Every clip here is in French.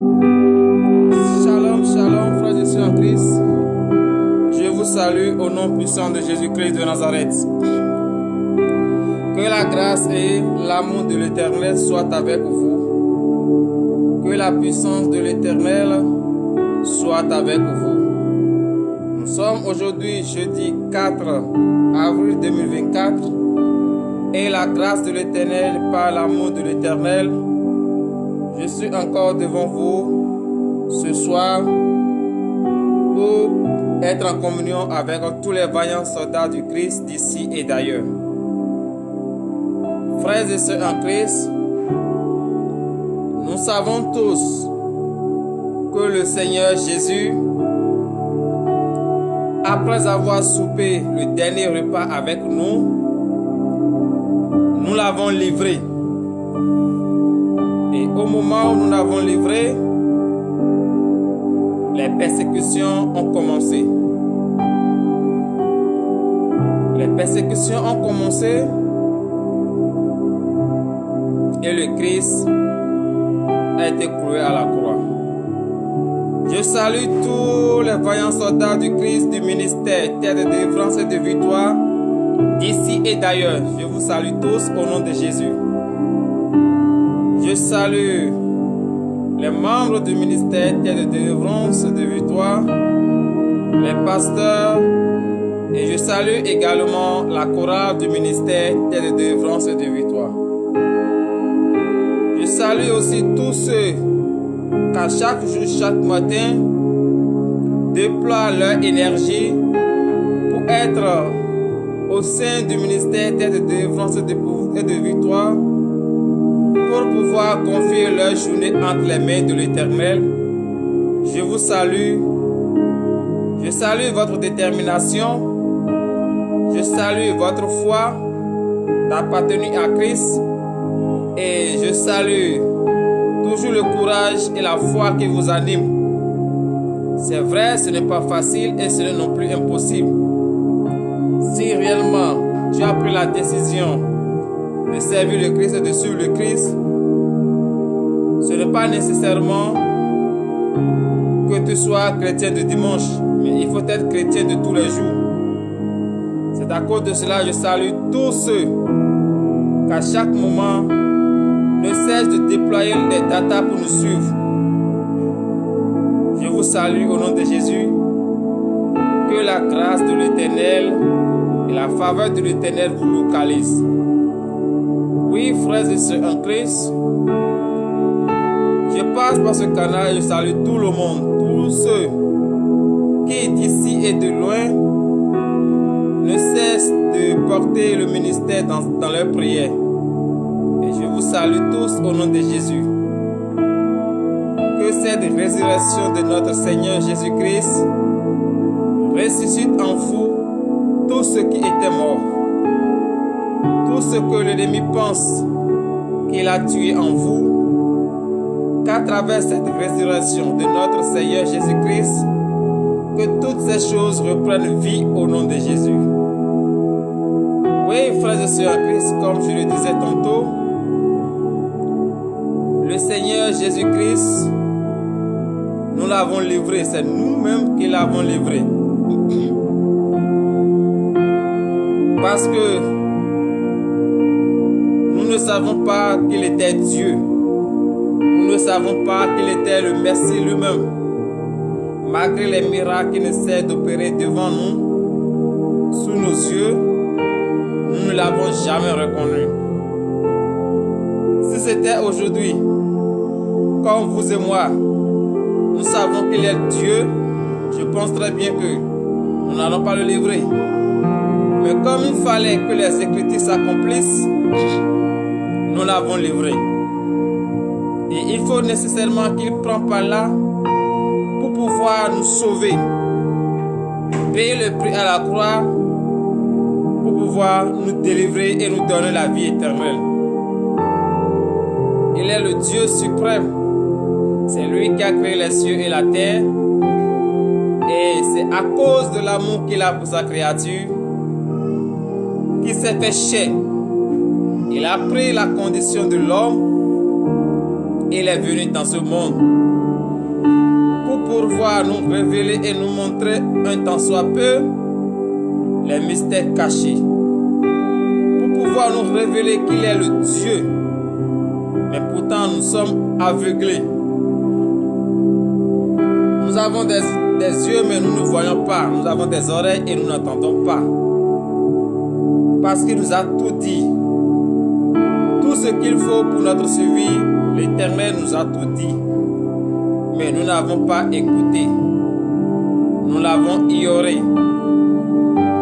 Shalom, shalom, frères et sœurs en Christ. Je vous salue au nom puissant de Jésus-Christ de Nazareth. Que la grâce et l'amour de l'Éternel soient avec vous. Que la puissance de l'Éternel soit avec vous. Nous sommes aujourd'hui jeudi 4 avril 2024 et la grâce de l'Éternel par l'amour de l'Éternel, je suis encore devant vous ce soir pour être en communion avec tous les vaillants soldats du Christ d'ici et d'ailleurs. Frères et sœurs en Christ, nous savons tous que le Seigneur Jésus, après avoir soupé le dernier repas avec nous, nous l'avons livré. Et au moment où nous l'avons livré, les persécutions ont commencé. Les persécutions ont commencé et le Christ a été cloué à la croix. Je salue tous les vaillants soldats du Christ du ministère, terre de délivrance et de victoire, d'ici et d'ailleurs. Je vous salue tous au nom de Jésus. Je salue les membres du ministère terre de délivrance et de victoire, les pasteurs, et je salue également la chorale du ministère terre de délivrance et de victoire. Je salue aussi tous ceux qu'à chaque jour, chaque matin, déploient leur énergie pour être au sein du ministère terre de délivrance et de victoire, pour pouvoir confier leur journée entre les mains de l'Éternel. Je vous salue. Je salue votre détermination. Je salue votre foi d'appartenir à Christ. Et je salue toujours le courage et la foi qui vous anime. C'est vrai, ce n'est pas facile et ce n'est non plus impossible. Si réellement tu as pris la décision de servir le Christ et de suivre le Christ, ce n'est pas nécessairement que tu sois chrétien de dimanche, mais il faut être chrétien de tous les jours. C'est à cause de cela que je salue tous ceux qu'à chaque moment ne cessent de déployer les datas pour nous suivre. Je vous salue au nom de Jésus. Que la grâce de l'Éternel et la faveur de l'Éternel vous localisent. Oui, frères et sœurs en Christ, je passe par ce canal et je salue tout le monde, tous ceux qui d'ici et de loin ne cessent de porter le ministère dans leurs prières. Et je vous salue tous au nom de Jésus. Que cette résurrection de notre Seigneur Jésus-Christ ressuscite en vous tous ceux qui étaient morts. Tout ce que l'ennemi pense qu'il a tué en vous, qu'à travers cette résurrection de notre Seigneur Jésus-Christ, que toutes ces choses reprennent vie au nom de Jésus. Oui, frères et sœurs en Christ, comme je le disais tantôt, le Seigneur Jésus-Christ, nous l'avons livré, c'est nous-mêmes qui l'avons livré. Parce que nous ne savons pas qu'il était Dieu. Nous ne savons pas qu'il était le Messie lui-même. Malgré les miracles qu'il ne cesse d'opérer devant nous, sous nos yeux, nous ne l'avons jamais reconnu. Si c'était aujourd'hui, comme vous et moi, nous savons qu'il est Dieu, je pense très bien que nous n'allons pas le livrer. Mais comme il fallait que les Écritures s'accomplissent, nous l'avons livré. Et il faut nécessairement qu'il prenne par là pour pouvoir nous sauver. Payer le prix à la croix pour pouvoir nous délivrer et nous donner la vie éternelle. Il est le Dieu suprême. C'est lui qui a créé les cieux et la terre. Et c'est à cause de l'amour qu'il a pour sa créature qu'il s'est fait chair. Il a pris la condition de l'homme. Il est venu dans ce monde pouvoir nous révéler et nous montrer un tant soit peu les mystères cachés. Pour pouvoir nous révéler qu'il est le Dieu. Mais pourtant nous sommes aveuglés. Nous avons des yeux mais nous ne voyons pas. Nous avons des oreilles et nous n'entendons pas. Parce qu'il nous a tout dit. Tout ce qu'il faut pour notre survie, l'Éternel nous a tout dit. Mais nous n'avons pas écouté. Nous l'avons ignoré.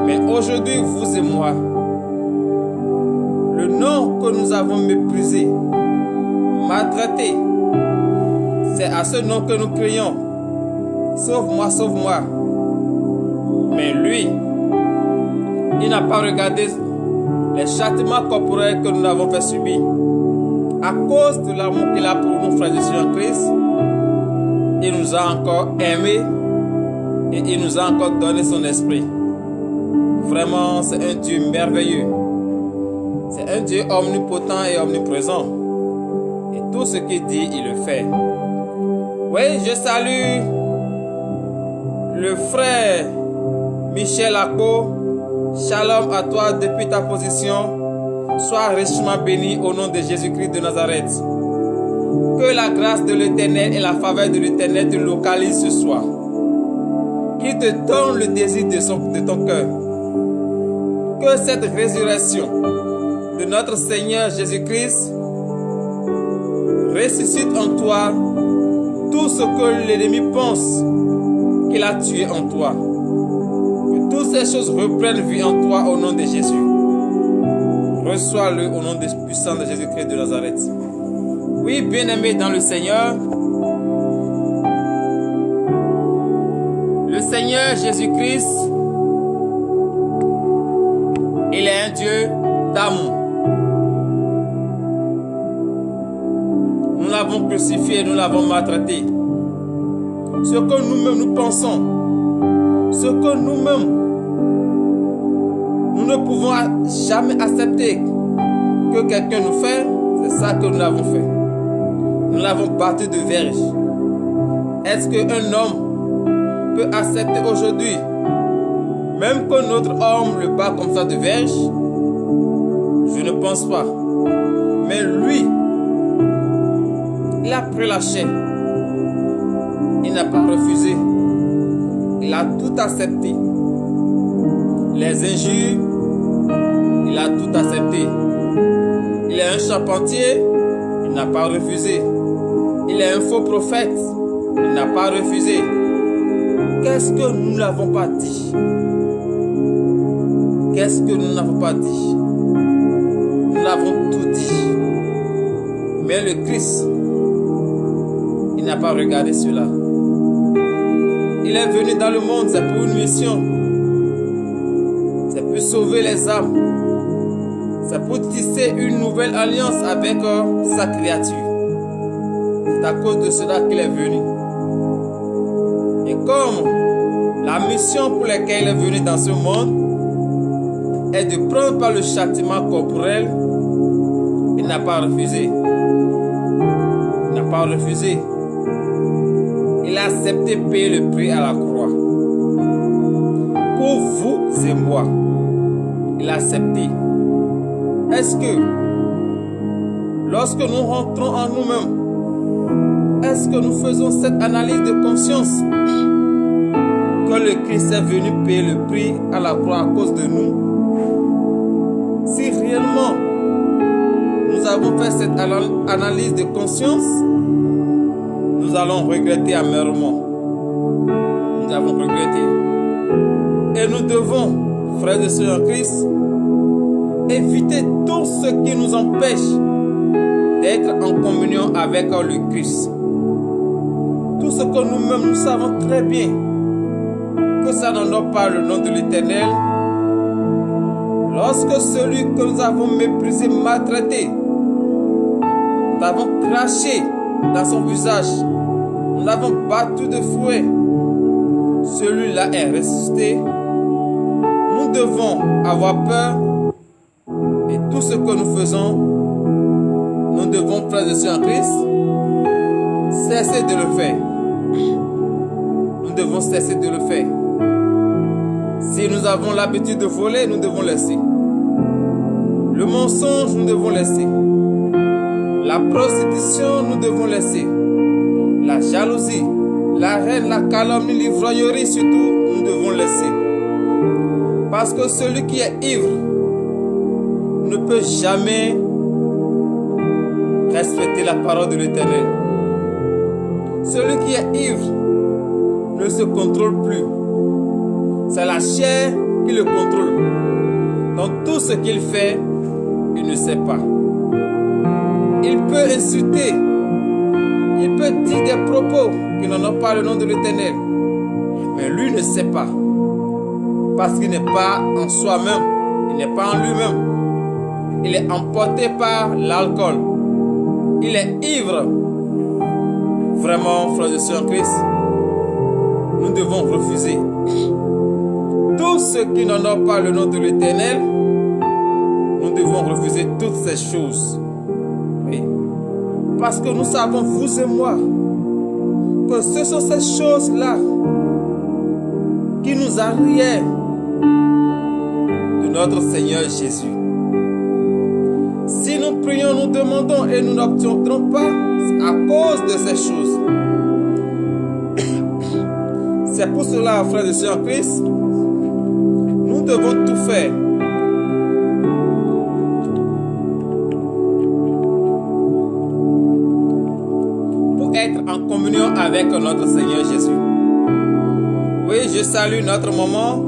Mais aujourd'hui, vous et moi, le nom que nous avons méprisé, maltraité, c'est à ce nom que nous crions. Sauve-moi, sauve-moi. Mais lui, il n'a pas regardé les châtiments corporels que nous avons fait subir. À cause de l'amour qu'il a pour nous, frères et sœurs en Christ, il nous a encore aimés et il nous a encore donné son esprit. Vraiment, c'est un Dieu merveilleux. C'est un Dieu omnipotent et omniprésent. Et tout ce qu'il dit, il le fait. Oui, je salue le frère Michel Akpo. Shalom à toi depuis ta position. Sois richement béni au nom de Jésus-Christ de Nazareth. Que la grâce de l'Éternel et la faveur de l'Éternel te localisent ce soir. Qu'il te donne le désir de ton cœur. Que cette résurrection de notre Seigneur Jésus-Christ ressuscite en toi tout ce que l'ennemi pense qu'il a tué en toi. Que toutes ces choses reprennent vie en toi au nom de Jésus. Reçois-le au nom puissant de Jésus-Christ de Nazareth. Oui, bien-aimés dans le Seigneur, le Seigneur Jésus-Christ, il est un Dieu d'amour. Nous l'avons crucifié, nous l'avons maltraité. Ce que nous-mêmes nous pensons, ce que nous-mêmes nous ne pouvons jamais accepter que quelqu'un nous fait, c'est ça que nous l'avons fait. Nous l'avons battu de verge. Est-ce qu'un homme peut accepter aujourd'hui, même que notre homme le bat comme ça de verge? Je ne pense pas. Mais lui, il a pris la chair. Il n'a pas refusé. Il a tout accepté. Les injures, il a tout accepté. Il est un charpentier, il n'a pas refusé. Il est un faux prophète, il n'a pas refusé. Qu'est-ce que nous n'avons pas dit? Qu'est-ce que nous n'avons pas dit? Nous l'avons tout dit. Mais le Christ, il n'a pas regardé cela. Il est venu dans le monde, c'est pour une mission. C'est pour sauver les âmes. C'est pour tisser une nouvelle alliance avec sa créature. C'est à cause de cela qu'il est venu. Et comme la mission pour laquelle il est venu dans ce monde est de prendre par le châtiment corporel, il n'a pas refusé. Il n'a pas refusé. Il a accepté de payer le prix à la croix. Pour vous et moi, il a accepté. Est-ce que, lorsque nous rentrons en nous-mêmes, est-ce que nous faisons cette analyse de conscience que le Christ est venu payer le prix à la croix à cause de nous? Si réellement nous avons fait cette analyse de conscience, nous allons regretter amèrement. Nous avons regretté. Et nous devons, frères et sœurs en Christ, éviter tout ce qui nous empêche d'être en communion avec le Christ. Tout ce que nous-mêmes nous savons très bien que ça n'honore pas le nom de l'Éternel. Lorsque celui que nous avons méprisé, maltraité, nous avons craché dans son visage, nous l'avons battu de fouet, celui-là est ressuscité. Nous devons avoir peur. Et tout ce que nous faisons, nous devons, frères et sœurs en Christ, cesser de le faire. devons cesser de le faire. Si nous avons l'habitude de voler, nous devons laisser. Le mensonge, nous devons laisser. La prostitution, nous devons laisser. La jalousie, la haine, la calomnie, l'ivrognerie surtout, nous devons laisser. Parce que celui qui est ivre ne peut jamais respecter la parole de l'Éternel. Celui qui est ivre ne se contrôle plus. C'est la chair qui le contrôle. Dans tout ce qu'il fait, il ne sait pas. Il peut insulter. Il peut dire des propos qui n'en ont pas le nom de l'Éternel. Mais lui ne sait pas. Parce qu'il n'est pas en soi-même. Il n'est pas en lui-même. Il est emporté par l'alcool. Il est ivre. Vraiment, frères et sœurs en Christ, nous devons refuser. Tous ceux qui n'en ont pas le nom de l'Éternel, nous devons refuser toutes ces choses. Oui. Parce que nous savons, vous et moi, que ce sont ces choses-là qui nous arrièrent de notre Seigneur Jésus. Si nous prions, nous demandons et nous n'obtiendrons pas à cause de ces choses. C'est pour cela, frères et sœurs en Christ, nous devons tout faire pour être en communion avec notre Seigneur Jésus. Oui, je salue notre maman,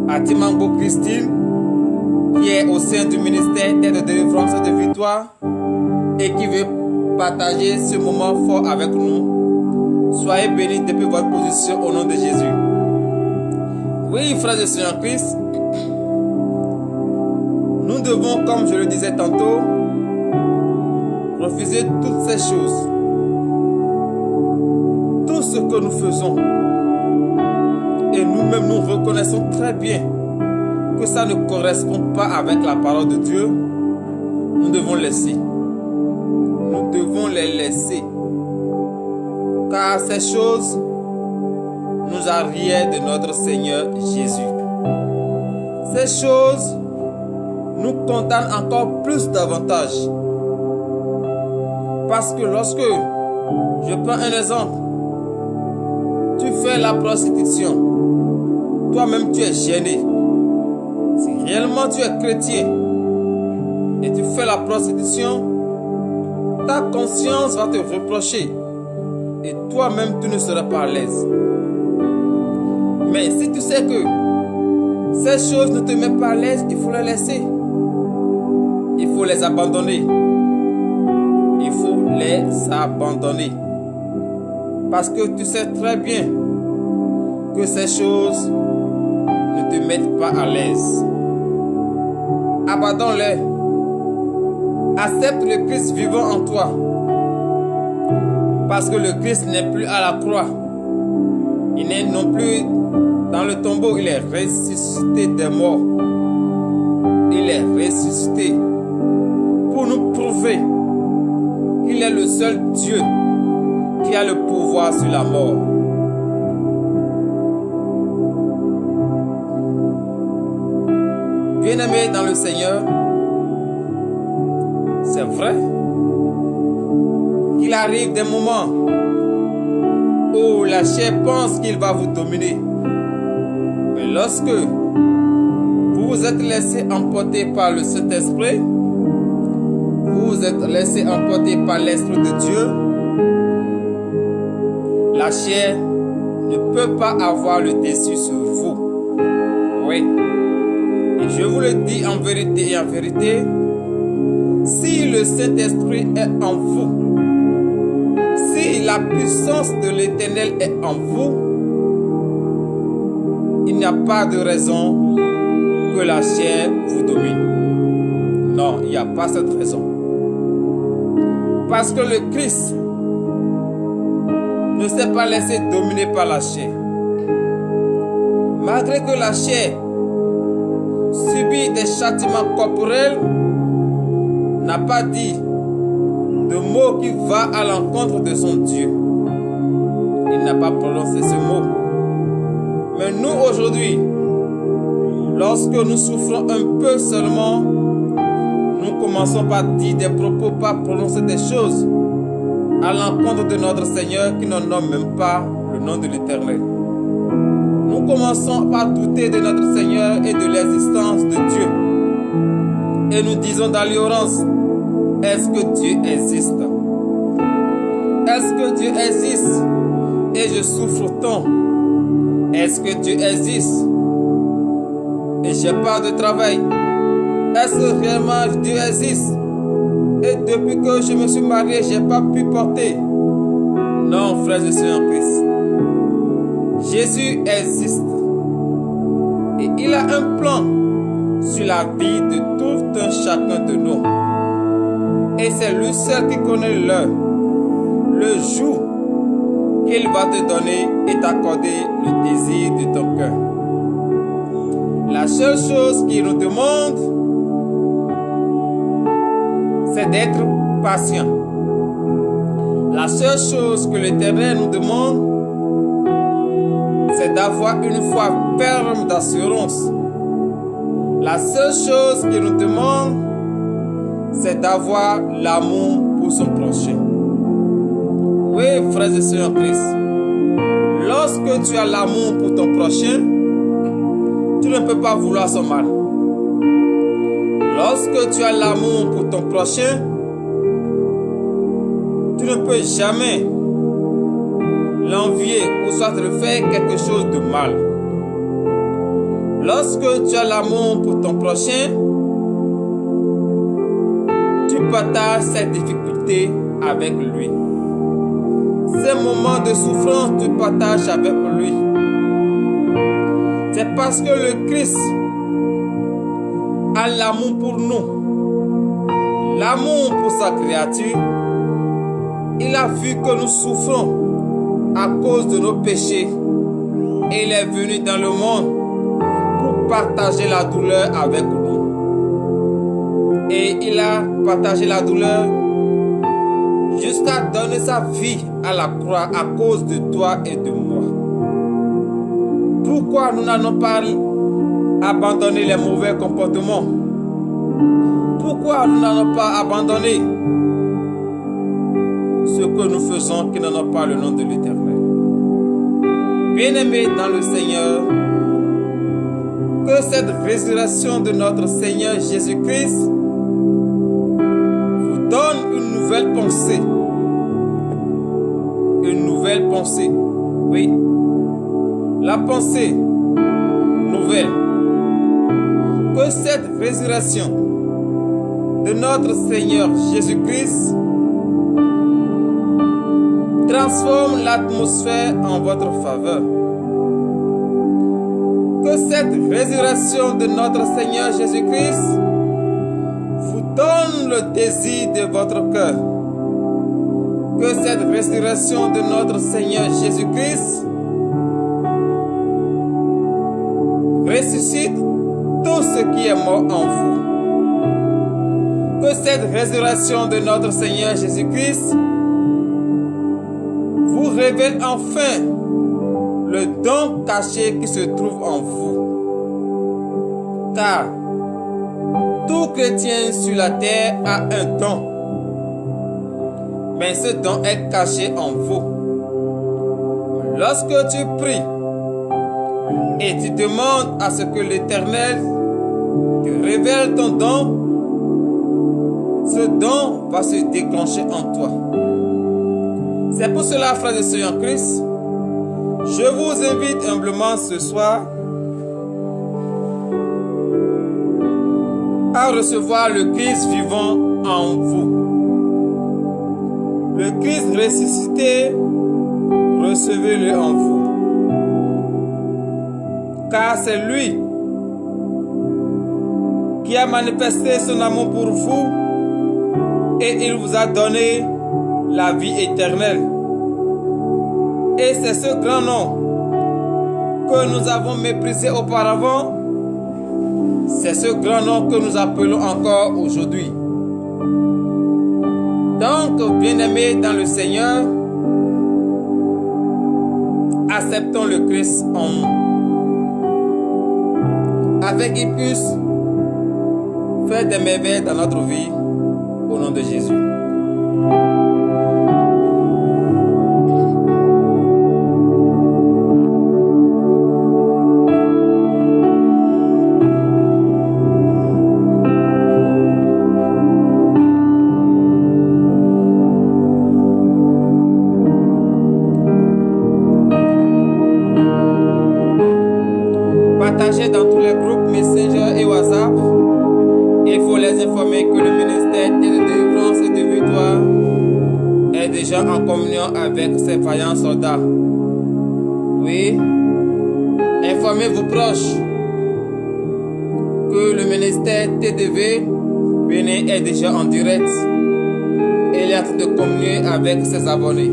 Atimango Christine, qui est au sein du ministère d'aide de délivrance et de victoire et qui veut partager ce moment fort avec nous. Soyez bénis depuis votre position au nom de Jésus. Oui, frères et sœurs en Christ, nous devons, comme je le disais tantôt, refuser toutes ces choses. Tout ce que nous faisons, et nous-mêmes nous reconnaissons très bien que ça ne correspond pas avec la parole de Dieu, nous devons laisser. Nous devons les laisser. Car ces choses nous arrièrent de notre Seigneur Jésus. Ces choses nous condamnent encore plus davantage. Parce que lorsque, je prends un exemple, tu fais la prostitution, toi-même tu es gêné. Si réellement tu es chrétien et tu fais la prostitution, ta conscience va te reprocher et toi-même tu ne seras pas à l'aise. Mais si tu sais que ces choses ne te mettent pas à l'aise, il faut les laisser. Il faut les abandonner. Il faut les abandonner. Parce que tu sais très bien que ces choses ne te mettent pas à l'aise. Abandonne-les. Accepte le Christ vivant en toi. Parce que le Christ n'est plus à la croix. Il n'est non plus dans le tombeau. Il est ressuscité des morts. Il est ressuscité pour nous prouver qu'il est le seul Dieu qui a le pouvoir sur la mort. Bien-aimés dans le Seigneur, c'est vrai qu'il arrive des moments où la chair pense qu'il va vous dominer. Mais lorsque vous vous êtes laissé emporter par le Saint-Esprit, vous vous êtes laissé emporter par l'Esprit de Dieu, la chair ne peut pas avoir le dessus sur vous. Oui. Et je vous le dis en vérité et en vérité, si le Saint-Esprit est en vous, si la puissance de l'Éternel est en vous, il n'y a pas de raison que la chair vous domine. Non, il n'y a pas cette raison. Parce que le Christ ne s'est pas laissé dominer par la chair. Malgré que la chair subit des châtiments corporels, n'a pas dit de mots qui va à l'encontre de son Dieu. Il n'a pas pas prononcer ce mot. Mais nous aujourd'hui, lorsque nous souffrons un peu seulement, nous commençons par dire des propos, par prononcer des choses à l'encontre de notre Seigneur qui ne nomme même pas le nom de l'Éternel. Nous commençons par douter de notre Seigneur et de l'existence de Dieu. Et nous disons dans l'ignorance, est-ce que Dieu existe? Est-ce que Dieu existe et je souffre tant? Est-ce que Dieu existe et j'ai pas de travail? Est-ce que réellement Dieu existe et depuis que je me suis marié, j'ai pas pu porter? Non, frères et sœurs en Christ. Jésus existe et il a un plan sur la vie de tout un chacun de nous. Et c'est lui seul qui connaît l'heure, le jour qu'il va te donner et t'accorder le désir de ton cœur. La seule chose qu'il nous demande, c'est d'être patient. La seule chose que l'Éternel nous demande, c'est d'avoir une foi ferme d'assurance. La seule chose qu'il nous demande, c'est d'avoir l'amour pour son prochain. Oui, frères et sœurs en Christ, lorsque tu as l'amour pour ton prochain, tu ne peux pas vouloir son mal. Lorsque tu as l'amour pour ton prochain, tu ne peux jamais l'envier ou soit te faire quelque chose de mal. Lorsque tu as l'amour pour ton prochain, tu partages ses difficultés avec lui. Ces moments de souffrance, tu partages avec lui. C'est parce que le Christ a l'amour pour nous, l'amour pour sa créature. Il a vu que nous souffrons à cause de nos péchés et il est venu dans le monde pour partager la douleur avec nous. Et il a partagé la douleur jusqu'à donner sa vie à la croix à cause de toi et de moi. Pourquoi nous n'allons pas abandonner les mauvais comportements? Pourquoi nous n'allons pas abandonner ce que nous faisons qui n'ont pas le nom de l'Éternel? Bien-aimés dans le Seigneur, que cette résurrection de notre Seigneur Jésus-Christ vous donne une nouvelle pensée. Une nouvelle pensée. Oui. La pensée nouvelle. Que cette résurrection de notre Seigneur Jésus-Christ transforme l'atmosphère en votre faveur. Que cette résurrection de notre Seigneur Jésus-Christ vous donne le désir de votre cœur. Que cette résurrection de notre Seigneur Jésus-Christ ressuscite tout ce qui est mort en vous. Que cette résurrection de notre Seigneur Jésus-Christ vous révèle enfin le don caché qui se trouve en vous. Car tout chrétien sur la terre a un don, mais ce don est caché en vous. Lorsque tu pries et tu demandes à ce que l'Éternel te révèle ton don, ce don va se déclencher en toi. C'est pour cela, frères et sœurs en Christ, je vous invite humblement ce soir à recevoir le Christ vivant en vous. Le Christ ressuscité, recevez-le en vous. Car c'est lui qui a manifesté son amour pour vous et il vous a donné la vie éternelle. Et c'est ce grand nom que nous avons méprisé auparavant. C'est ce grand nom que nous appelons encore aujourd'hui. Donc, bien-aimés dans le Seigneur, acceptons le Christ en nous, afin qu'il puisse faire des merveilles dans notre vie, au nom de Jésus. Partagez dans tous les groupes Messenger et WhatsApp. Il faut les informer que le ministère de délivrance et de victoire est déjà en communion avec ses vaillants soldats. Oui, informez vos proches que le ministère TDV Bénin est déjà en direct et il est en train de communier avec ses abonnés.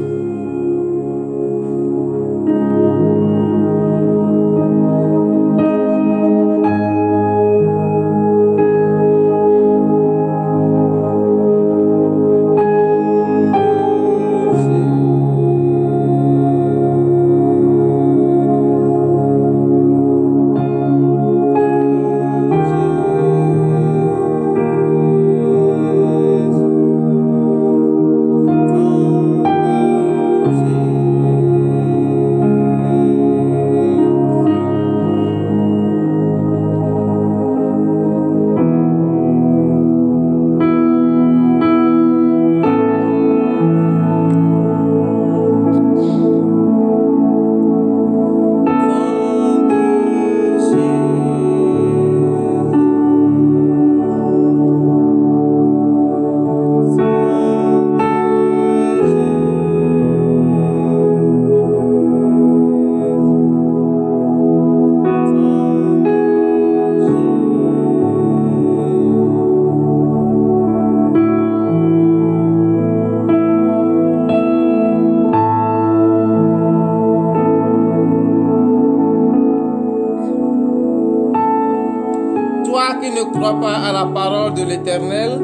Toi qui ne crois pas à la parole de l'Éternel,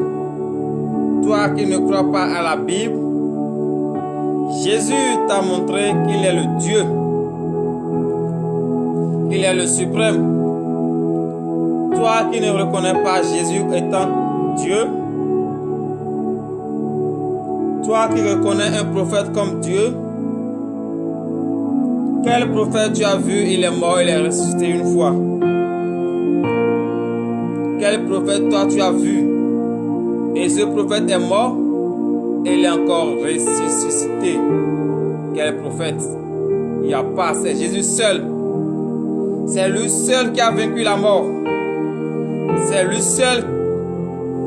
toi qui ne crois pas à la Bible, Jésus t'a montré qu'il est le Dieu, qu'il est le suprême. Toi qui ne reconnais pas Jésus étant Dieu, toi qui reconnais un prophète comme Dieu, quel prophète tu as vu, il est mort, il est ressuscité une fois? Quel prophète toi tu as vu? Et ce prophète est mort et il est encore ressuscité. Quel prophète? Il n'y a pas, c'est Jésus seul. C'est lui seul qui a vaincu la mort. C'est lui seul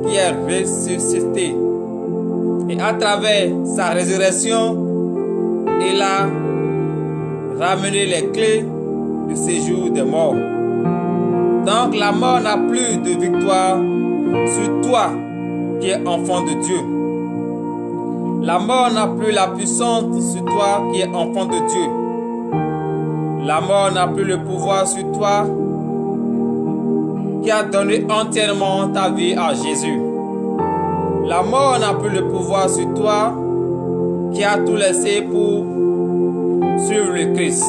qui est ressuscité. Et à travers sa résurrection, il a ramené les clés du séjour des morts. Donc la mort n'a plus de victoire sur toi qui es enfant de Dieu. La mort n'a plus la puissance sur toi qui es enfant de Dieu. La mort n'a plus le pouvoir sur toi qui a donné entièrement ta vie à Jésus. La mort n'a plus le pouvoir sur toi qui a tout laissé pour suivre le Christ.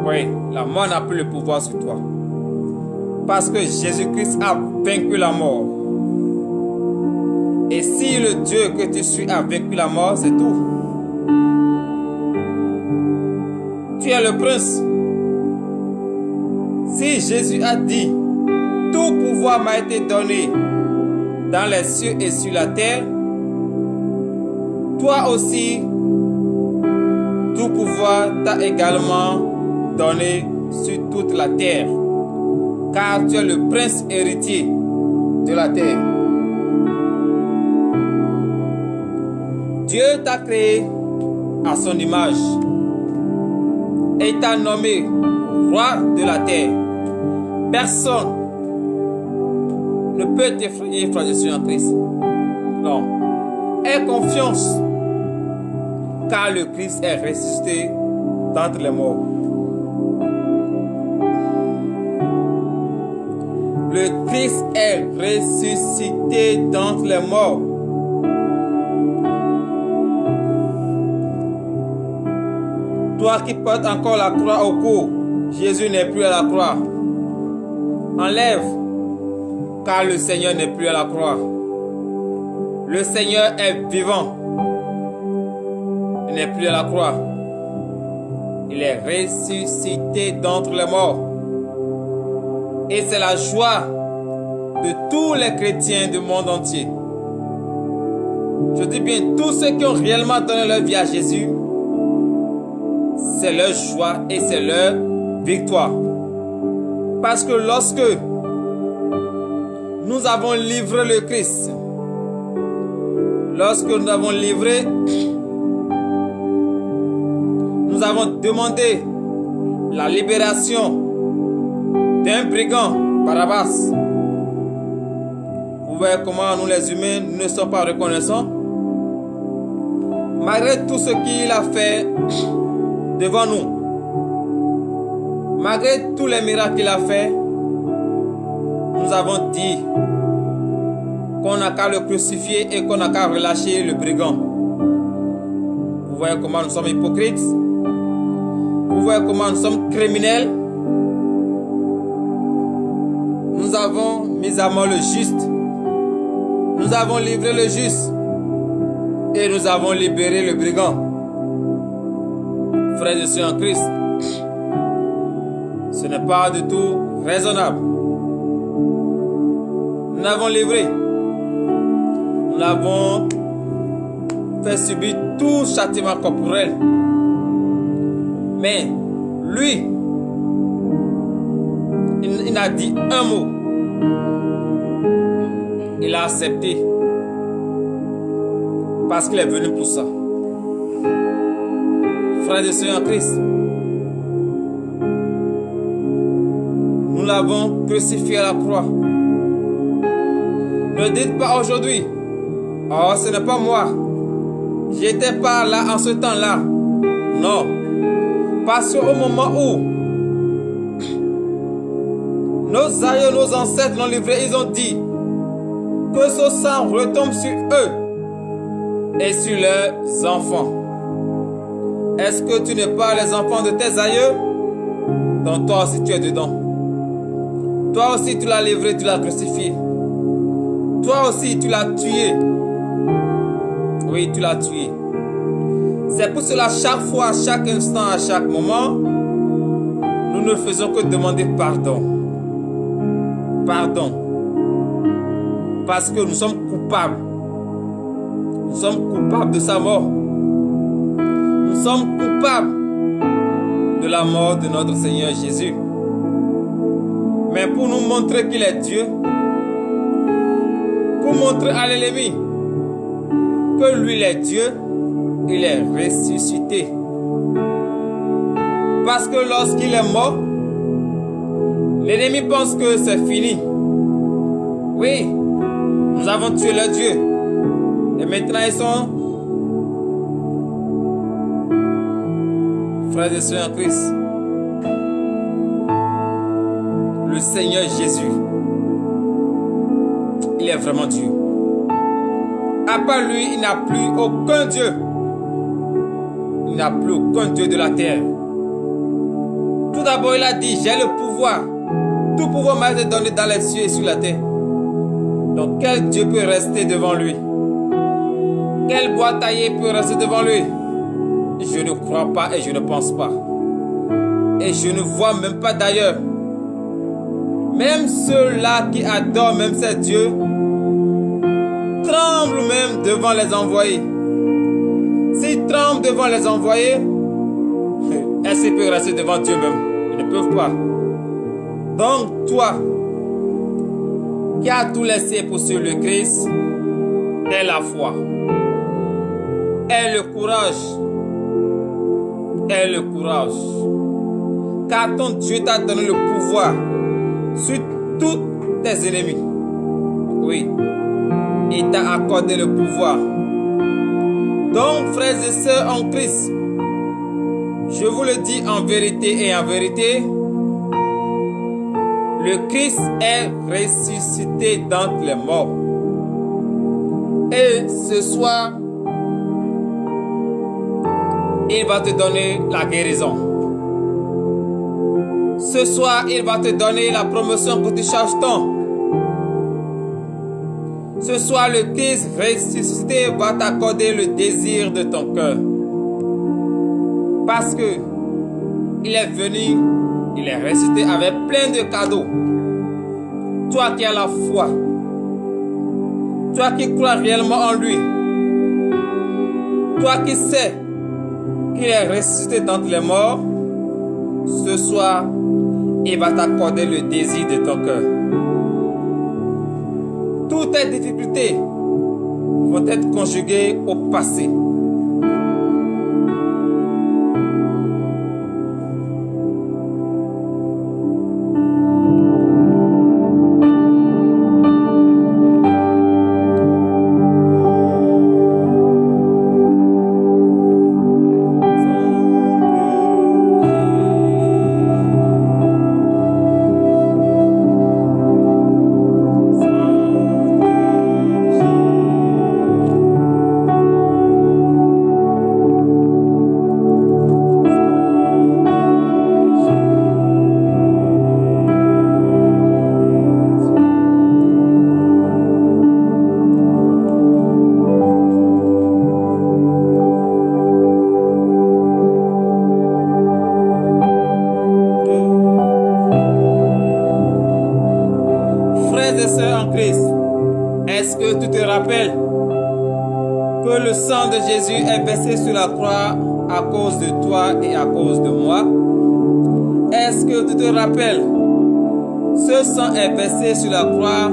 Oui, la mort n'a plus le pouvoir sur toi. Parce que Jésus-Christ a vaincu la mort. Et si le Dieu que tu suis a vaincu la mort, c'est tout. Tu es le prince. Si Jésus a dit, tout pouvoir m'a été donné dans les cieux et sur la terre, toi aussi, tout pouvoir t'a également donné sur toute la terre. Car tu es le prince héritier de la terre. Dieu t'a créé à son image et t'a nommé roi de la terre. Personne ne peut t'effrayer, frère, je suis en Christ. Non. Aie confiance, car le Christ est ressuscité d'entre les morts. Le Christ est ressuscité d'entre les morts. Toi qui portes encore la croix au cou, Jésus n'est plus à la croix. Enlève, car le Seigneur n'est plus à la croix. Le Seigneur est vivant. Il n'est plus à la croix. Il est ressuscité d'entre les morts. Et c'est la joie de tous les chrétiens du monde entier. Je dis bien, tous ceux qui ont réellement donné leur vie à Jésus, c'est leur joie et c'est leur victoire. Parce que lorsque nous avons livré le Christ, lorsque nous avons livré, nous avons demandé la libération d'un brigand, Barabbas. Vous voyez comment nous les humains ne sommes pas reconnaissants. Malgré tout ce qu'il a fait devant nous, malgré tous les miracles qu'il a fait, nous avons dit qu'on n'a qu'à le crucifier et qu'on n'a qu'à relâcher le brigand. Vous voyez comment nous sommes hypocrites. Vous voyez comment nous sommes criminels. Nous avons mis à mort le juste. Nous avons livré le juste. Et nous avons libéré le brigand. Frères et sœurs en Christ, ce n'est pas du tout raisonnable. Nous l'avons livré. Nous l'avons fait subir tout châtiment corporel. Mais lui, il n'a dit un mot. Il a accepté. Parce qu'il est venu pour ça. Frères et sœurs en Christ, nous l'avons crucifié à la croix. Ne dites pas aujourd'hui, oh, ce n'est pas moi. J'étais pas là en ce temps-là. Non. Parce qu'au moment où nos aïeux, nos ancêtres l'ont livré, ils ont dit que ce sang retombe sur eux et sur leurs enfants. Est-ce que tu n'es pas les enfants de tes aïeux? Donc toi aussi tu es dedans. Toi aussi tu l'as livré, tu l'as crucifié. Toi aussi tu l'as tué. Oui, tu l'as tué. C'est pour cela, chaque fois, à chaque instant, à chaque moment, nous ne faisons que demander pardon. Pardon. Parce que nous sommes coupables. Nous sommes coupables de sa mort. Nous sommes coupables de la mort de notre Seigneur Jésus. Mais pour nous montrer qu'il est Dieu, pour montrer à l'ennemi que lui il est Dieu, il est ressuscité. Parce que lorsqu'il est mort, l'ennemi pense que c'est fini. Oui, nous avons tué leur Dieu. Et maintenant ils sont frères et sœurs en Christ. Le Seigneur Jésus, il est vraiment Dieu. À part lui, il n'y a plus aucun Dieu. Il n'y a plus aucun Dieu de la terre. Tout d'abord, il a dit, j'ai le pouvoir. Tout pouvoir m'a été donné dans les cieux et sur la terre. Donc, quel Dieu peut rester devant lui? Quel bois taillé peut rester devant lui? Je ne crois pas et je ne pense pas. Et je ne vois même pas d'ailleurs. Même ceux-là qui adorent même ces dieux tremblent même devant les envoyés. S'ils tremblent devant les envoyés, est-ce qu'ils peuvent rester devant Dieu même? Ils ne peuvent pas. Donc toi, qui as tout laissé pour suivre le Christ, aie la foi, aie le courage, aie le courage. Car ton Dieu t'a donné le pouvoir sur tous tes ennemis. Oui, il t'a accordé le pouvoir. Donc, frères et sœurs en Christ, je vous le dis en vérité et en vérité, le Christ est ressuscité d'entre les morts. Et ce soir, il va te donner la guérison. Ce soir, il va te donner la promotion que tu cherches tant. Ce soir, le Christ ressuscité va t'accorder le désir de ton cœur. Parce que il est venu, il est ressuscité avec plein de cadeaux. Toi qui as la foi, toi qui crois réellement en lui, toi qui sais qu'il est ressuscité d'entre les morts, ce soir, il va t'accorder le désir de ton cœur. Toutes tes difficultés vont être conjuguées au passé. Est-ce que tu te rappelles que le sang de Jésus est versé sur la croix à cause de toi et à cause de moi? Est-ce que tu te rappelles? Ce sang est versé sur la croix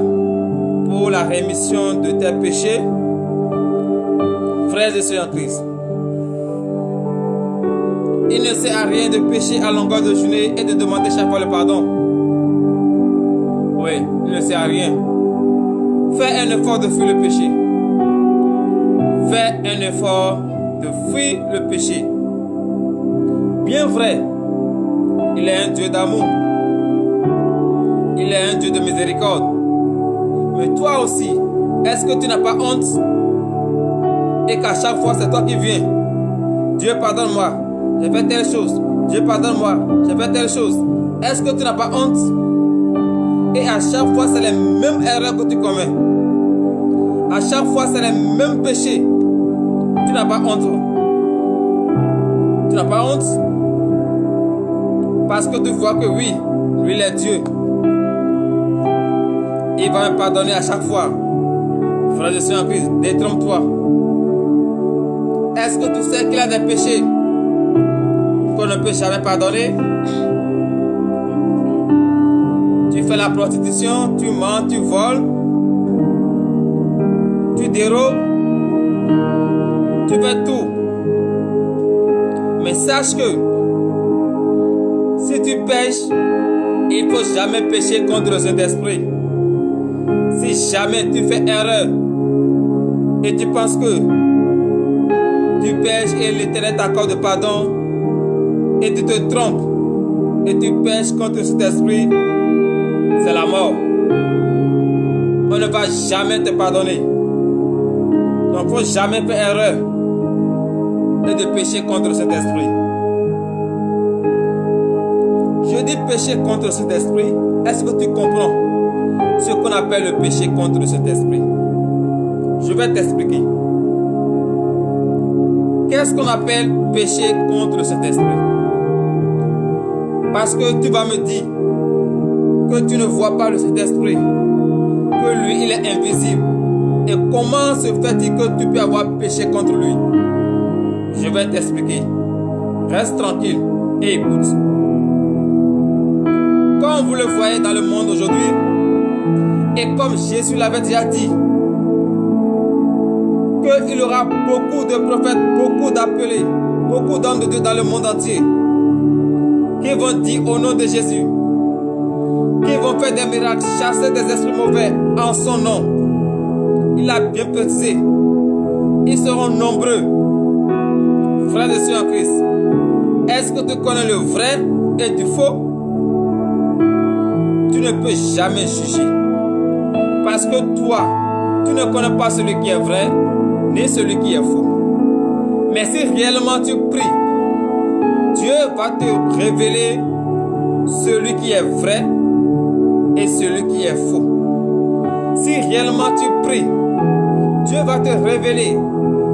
pour la rémission de tes péchés. Frères et sœurs en Christ, il ne sert à rien de pécher à longueur de journée et de demander chaque fois le pardon. Oui, il ne sert à rien. Fais un effort de fuir le péché. Fais un effort de fuir le péché. Bien vrai, il est un Dieu d'amour. Il est un Dieu de miséricorde. Mais toi aussi, est-ce que tu n'as pas honte? Et qu'à chaque fois, c'est toi qui viens. Dieu, pardonne-moi, j'ai fait telle chose. Dieu, pardonne-moi, j'ai fait telle chose. Est-ce que tu n'as pas honte? Et à chaque fois, c'est les mêmes erreurs que tu commets. À chaque fois, c'est les mêmes péchés. Tu n'as pas honte. Tu n'as pas honte? Parce que tu vois que oui, lui, il est Dieu. Il va me pardonner à chaque fois. Frère, je suis en Christ, détrompe-toi. Est-ce que tu sais qu'il y a des péchés qu'on ne peut jamais pardonner? Tu fais la prostitution, tu mens, tu voles, tu dérobes, tu fais tout. Mais sache que si tu pêches, il ne faut jamais pécher contre le Saint-Esprit. Si jamais tu fais erreur et tu penses que tu pêches et l'Éternel t'accorde pardon et tu te trompes et tu pêches contre cet esprit, c'est la mort. On ne va jamais te pardonner. Donc il ne faut jamais faire erreur et de pécher contre cet esprit. Je dis pécher contre cet esprit. Est-ce que tu comprends ce qu'on appelle le péché contre cet esprit? Je vais t'expliquer. Qu'est-ce qu'on appelle péché contre cet esprit? Parce que tu vas me dire que tu ne vois pas le Saint-Esprit, que lui il est invisible. Et comment se fait-il que tu peux avoir péché contre lui? Je vais t'expliquer. Reste tranquille et écoute. Comme vous le voyez dans le monde aujourd'hui, et comme Jésus l'avait déjà dit, qu'il y aura beaucoup de prophètes, beaucoup d'appelés, beaucoup d'hommes de Dieu dans le monde entier, qui vont dire au nom de Jésus, qui vont faire des miracles, chasser des esprits mauvais en son nom. Il a bien précisé. Ils seront nombreux. Frères et sœurs en Christ, est-ce que tu connais le vrai et du faux? Tu ne peux jamais juger. Parce que toi, tu ne connais pas celui qui est vrai, ni celui qui est faux. Mais si réellement tu pries va te révéler celui qui est vrai et celui qui est faux. Si réellement tu pries, Dieu va te révéler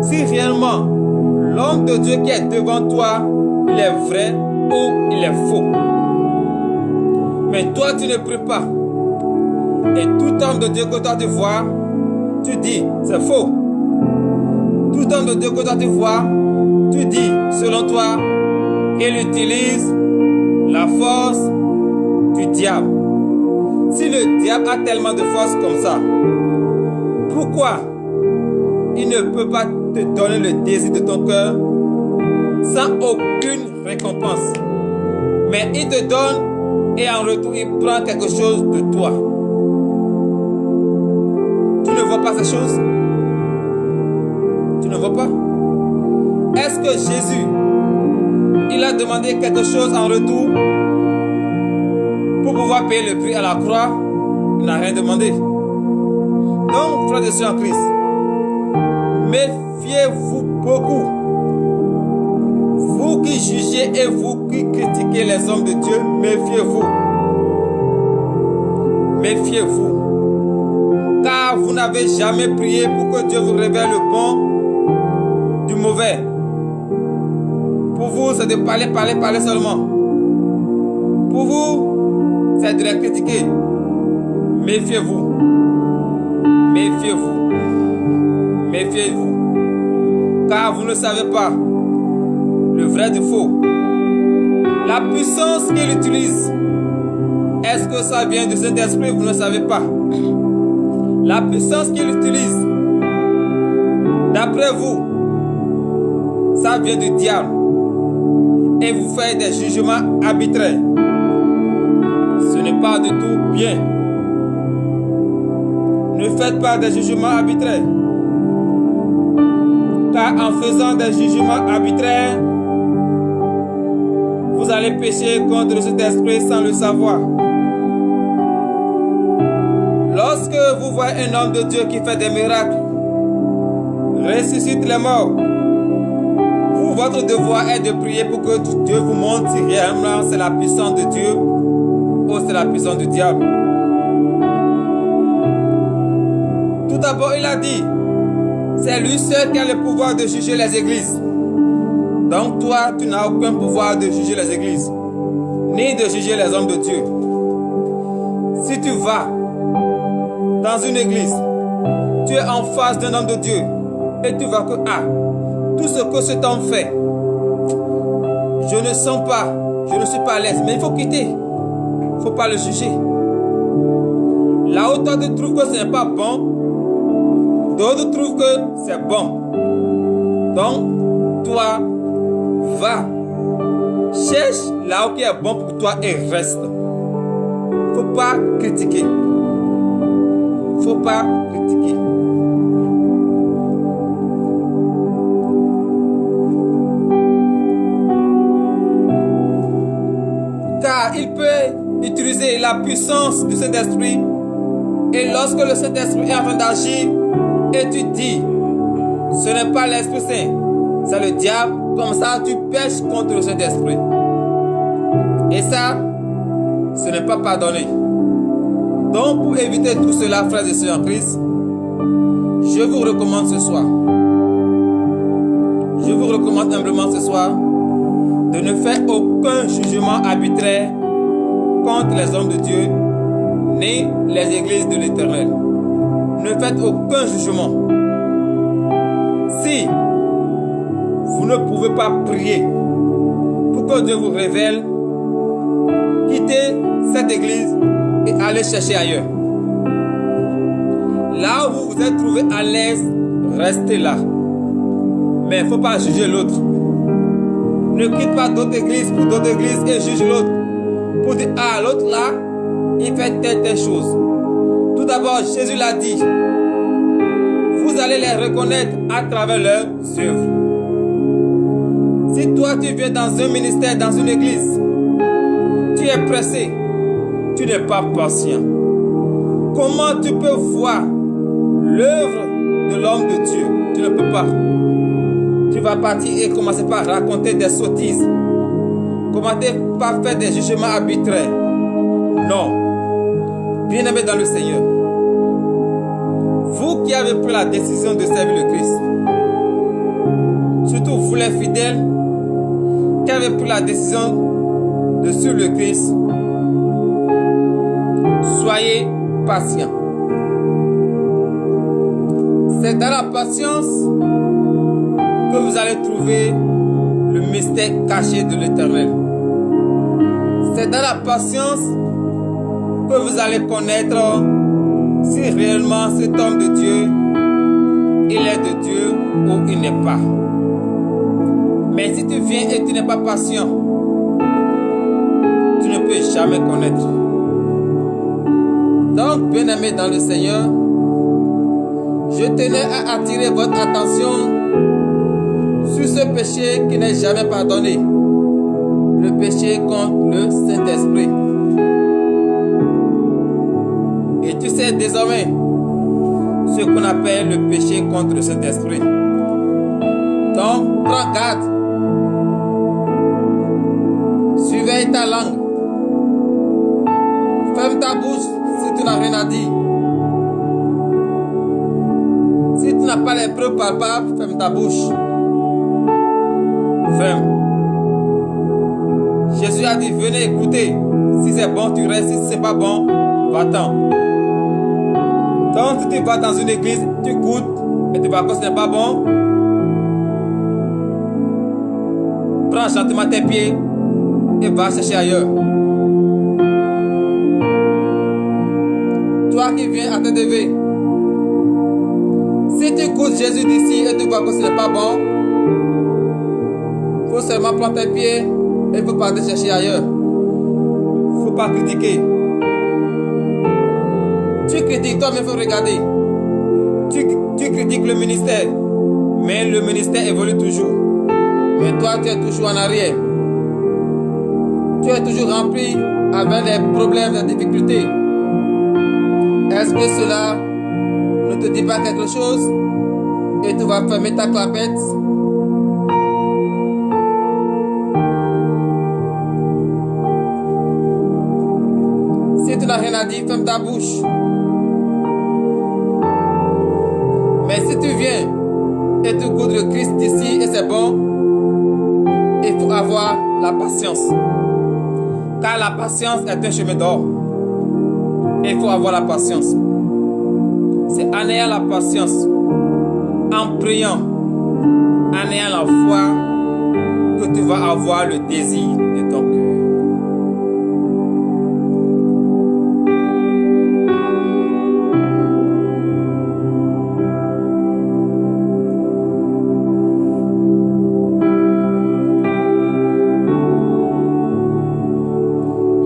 si réellement l'homme de Dieu qui est devant toi, il est vrai ou il est faux. Mais toi, tu ne pries pas. Et tout homme de Dieu que toi tu vois, tu dis, c'est faux. Tout homme de Dieu que toi tu vois, tu dis, selon toi, il utilise la force du diable. Si le diable a tellement de force comme ça, pourquoi il ne peut pas te donner le désir de ton cœur sans aucune récompense? Mais il te donne et en retour, il prend quelque chose de toi. Tu ne vois pas ces choses? Tu ne vois pas? Est-ce que Jésus, il a demandé quelque chose en retour pour pouvoir payer le prix à la croix? Il n'a rien demandé. Donc, frères et sœurs en Christ, méfiez-vous beaucoup. Vous qui jugez et vous qui critiquez les hommes de Dieu, méfiez-vous. Méfiez-vous. Car vous n'avez jamais prié pour que Dieu vous révèle le bon du mauvais. Pour vous, c'est de parler seulement. Pour vous, c'est de les critiquer. Méfiez-vous. Méfiez-vous. Méfiez-vous. Car vous ne savez pas le vrai du faux. La puissance qu'il utilise, est-ce que ça vient du Saint-Esprit? Vous ne savez pas. La puissance qu'il utilise, d'après vous, ça vient du diable. Et vous faites des jugements arbitraires. Ce n'est pas du tout bien. Ne faites pas des jugements arbitraires. Car en faisant des jugements arbitraires, vous allez pécher contre cet esprit sans le savoir. Lorsque vous voyez un homme de Dieu qui fait des miracles, ressuscite les morts, vous, votre devoir est de prier pour que Dieu vous montre si réellement c'est la puissance de Dieu ou c'est la puissance du diable. Tout d'abord, il a dit, c'est lui seul qui a le pouvoir de juger les églises. Donc toi, tu n'as aucun pouvoir de juger les églises, ni de juger les hommes de Dieu. Si tu vas dans une église, tu es en face d'un homme de Dieu et tu vois que tout ce que cet homme fait, je ne sens pas, je ne suis pas à l'aise, mais il faut quitter, il ne faut pas le juger. Là où toi tu trouves que ce n'est pas bon, d'autres trouvent que c'est bon. Donc, toi, va, cherche là où qui est bon pour toi et reste. Il ne faut pas critiquer. Faut pas critiquer. Car il peut utiliser la puissance du Saint-Esprit. Et lorsque le Saint-Esprit est en train d'agir, et tu dis, ce n'est pas l'Esprit Saint, c'est le diable, comme ça tu pèches contre le Saint-Esprit. Et ça, ce n'est pas pardonné. Donc, pour éviter tout cela, frères et sœurs en Christ, je vous recommande ce soir, je vous recommande humblement ce soir de ne faire aucun jugement arbitraire contre les hommes de Dieu, ni les églises de l'Éternel. Ne faites aucun jugement. Si vous ne pouvez pas prier pour que Dieu vous révèle, quittez cette église et allez chercher ailleurs. Là où vous vous êtes trouvé à l'aise, restez là. Mais il ne faut pas juger l'autre. Ne quitte pas d'autres églises pour d'autres églises et juge l'autre. Pour dire, l'autre là, il fait telle chose. Tout d'abord, Jésus l'a dit. Vous allez les reconnaître à travers leurs œuvres. Si toi tu viens dans un ministère, dans une église, tu es pressé, tu n'es pas patient. Comment tu peux voir l'œuvre de l'homme de Dieu? Tu ne peux pas. Tu vas partir et commencer par raconter des sottises. commencez pas à faire des jugements arbitraires. Non. Bien-aimés dans le Seigneur, vous qui avez pris la décision de servir le Christ, surtout vous les fidèles qui avez pris la décision de suivre le Christ, soyez patients. C'est dans la patience que vous allez trouver le mystère caché de l'Éternel. C'est dans la patience que vous allez connaître si réellement cet homme de Dieu, il est de Dieu ou il n'est pas. Mais si tu viens et tu n'es pas patient, tu ne peux jamais connaître. Donc, bien-aimés dans le Seigneur, je tenais à attirer votre attention sur ce péché qui n'est jamais pardonné, le péché contre le Saint-Esprit. Et tu sais désormais ce qu'on appelle le péché contre le Saint-Esprit. Donc, prends garde. Surveille ta langue. Ferme ta bouche si tu n'as rien à dire. Si tu n'as pas les preuves palpables, ferme ta bouche. Ferme. Jésus a dit, venez écouter. Si c'est bon, tu restes. Si c'est pas bon, va-t'en. Donc, si tu vas dans une église, tu goûtes et tu vois que ce n'est pas bon, prends gentiment tes pieds et va chercher ailleurs. Toi qui viens à te lever, si tu goûtes Jésus d'ici et tu vois que ce n'est pas bon, il faut seulement prendre tes pieds et il faut partir chercher ailleurs. Il ne faut pas critiquer. Tu critiques, toi-même, il faut regarder. Tu critiques le ministère, mais le ministère évolue toujours. Mais toi, tu es toujours en arrière. Tu es toujours rempli avec des problèmes, des difficultés. Est-ce que cela ne te dit pas quelque chose et tu vas fermer ta clapette? Si tu n'as rien à dire, ferme ta bouche. Mais si tu viens et tu goûtes le Christ ici et c'est bon, il faut avoir la patience. Car la patience est un chemin d'or. Il faut avoir la patience. C'est en ayant la patience, en priant, en ayant la foi, que tu vas avoir le désir de ton cœur.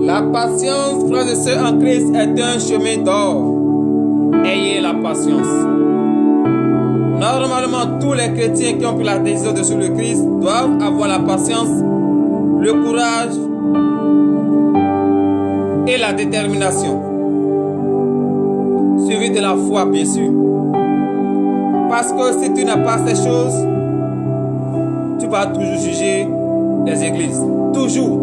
La patience, frères et sœurs en Christ, est un chemin d'or. Ayez la patience. Normalement, tous les chrétiens qui ont pris la décision de suivre le Christ doivent avoir la patience, le courage et la détermination. Suivi de la foi, bien sûr. Parce que si tu n'as pas ces choses, tu vas toujours juger les églises. Toujours.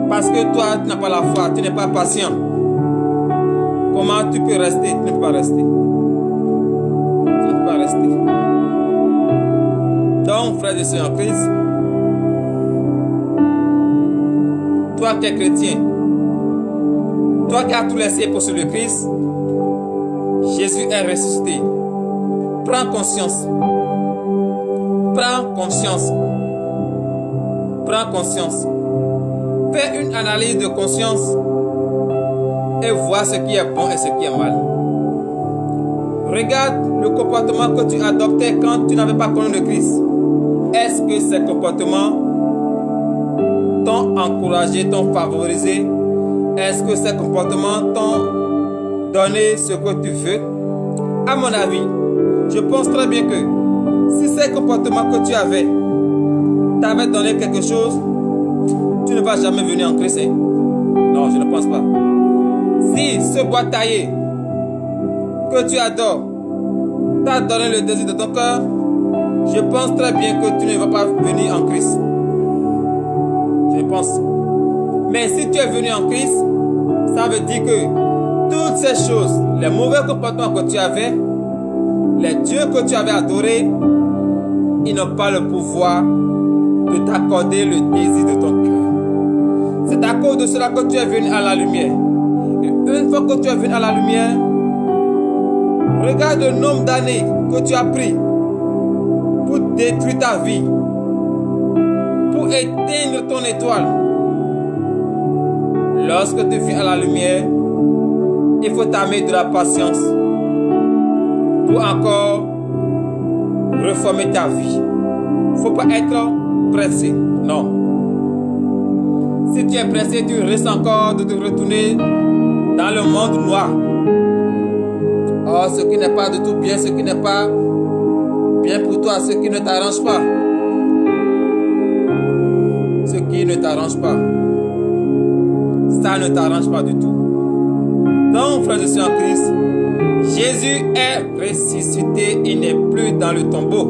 Parce que toi, tu n'as pas la foi, tu n'es pas patient. Comment tu peux rester? Tu ne peux pas rester. Tu ne peux pas rester. Donc, frères et sœurs en Christ, toi qui es chrétien, toi qui as tout laissé pour suivre le Christ, Jésus est ressuscité. Prends conscience. Prends conscience. Prends conscience. Fais une analyse de conscience et vois ce qui est bon et ce qui est mal. Regarde le comportement que tu adoptais quand tu n'avais pas connu le Christ. Est-ce que ces comportements t'ont encouragé, t'ont favorisé? Est-ce que ces comportements t'ont donné ce que tu veux? À mon avis, je pense très bien que si ces comportements que tu avais t'avaient donné quelque chose, tu ne vas jamais venir en Christ. Non, je ne pense pas. Si ce bois taillé que tu adores t'a donné le désir de ton cœur, je pense très bien que tu ne vas pas venir en Christ. Je ne pense. Mais si tu es venu en Christ, ça veut dire que toutes ces choses, les mauvais comportements que tu avais, les dieux que tu avais adorés, ils n'ont pas le pouvoir de t'accorder le désir de ton cœur. C'est à cause de cela que tu es venu à la lumière. Et une fois que tu es venu à la lumière, regarde le nombre d'années que tu as pris pour détruire ta vie, pour éteindre ton étoile. Lorsque tu viens à la lumière, il faut t'amener de la patience pour encore reformer ta vie. Il ne faut pas être pressé, non. Si tu es pressé, tu risques encore de te retourner dans le monde noir. Oh, ce qui n'est pas du tout bien, ce qui n'est pas bien pour toi, ce qui ne t'arrange pas. Ce qui ne t'arrange pas. Ça ne t'arrange pas du tout. Donc, frère de en Christ, Jésus est ressuscité, il n'est plus dans le tombeau.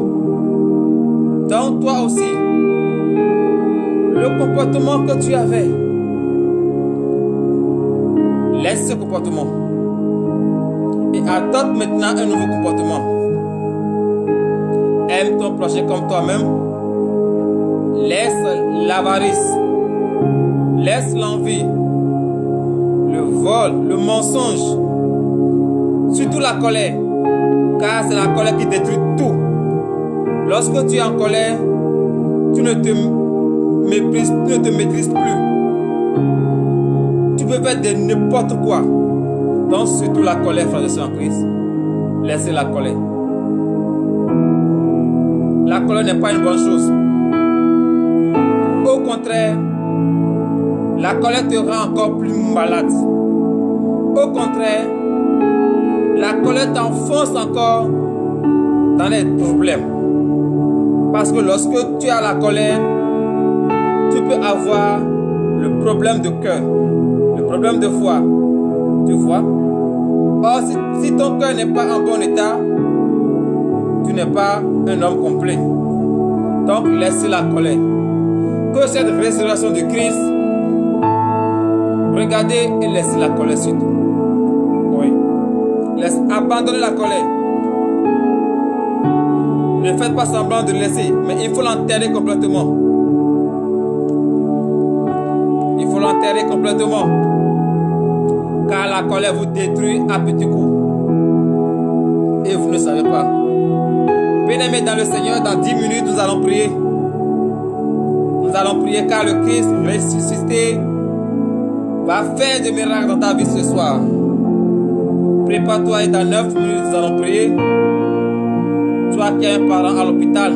Donc, toi aussi, le comportement que tu avais, laisse ce comportement et adopte maintenant un nouveau comportement. Aime ton prochain comme toi-même. Laisse l'avarice, laisse l'envie, le vol, le mensonge, surtout la colère, car c'est la colère qui détruit tout. Lorsque tu es en colère, tu ne te maîtrises plus. Tu peux faire de n'importe quoi. Donc surtout la colère, frère de Saint Christ. Laissez la colère. La colère n'est pas une bonne chose. Au contraire, la colère te rend encore plus malade. Au contraire, la colère t'enfonce encore dans les problèmes. Parce que lorsque tu as la colère, tu peux avoir le problème de cœur, le problème de foi. Tu vois? Or, si ton cœur n'est pas en bon état, tu n'es pas un homme complet. Donc, laissez la colère. Que cette résurrection de Christ, regardez et laissez la colère surtout. Oui. Abandonnez la colère. Ne faites pas semblant de laisser, mais il faut l'enterrer complètement. Il faut l'enterrer complètement. Car la colère vous détruit à petits coups. Et vous ne savez pas. Bien-aimés dans le Seigneur, dans 10 minutes, nous allons prier. Nous allons prier car le Christ ressuscité va faire des miracles dans ta vie ce soir. Prépare-toi et dans 9 minutes, nous allons prier. Toi qui as un parent à l'hôpital,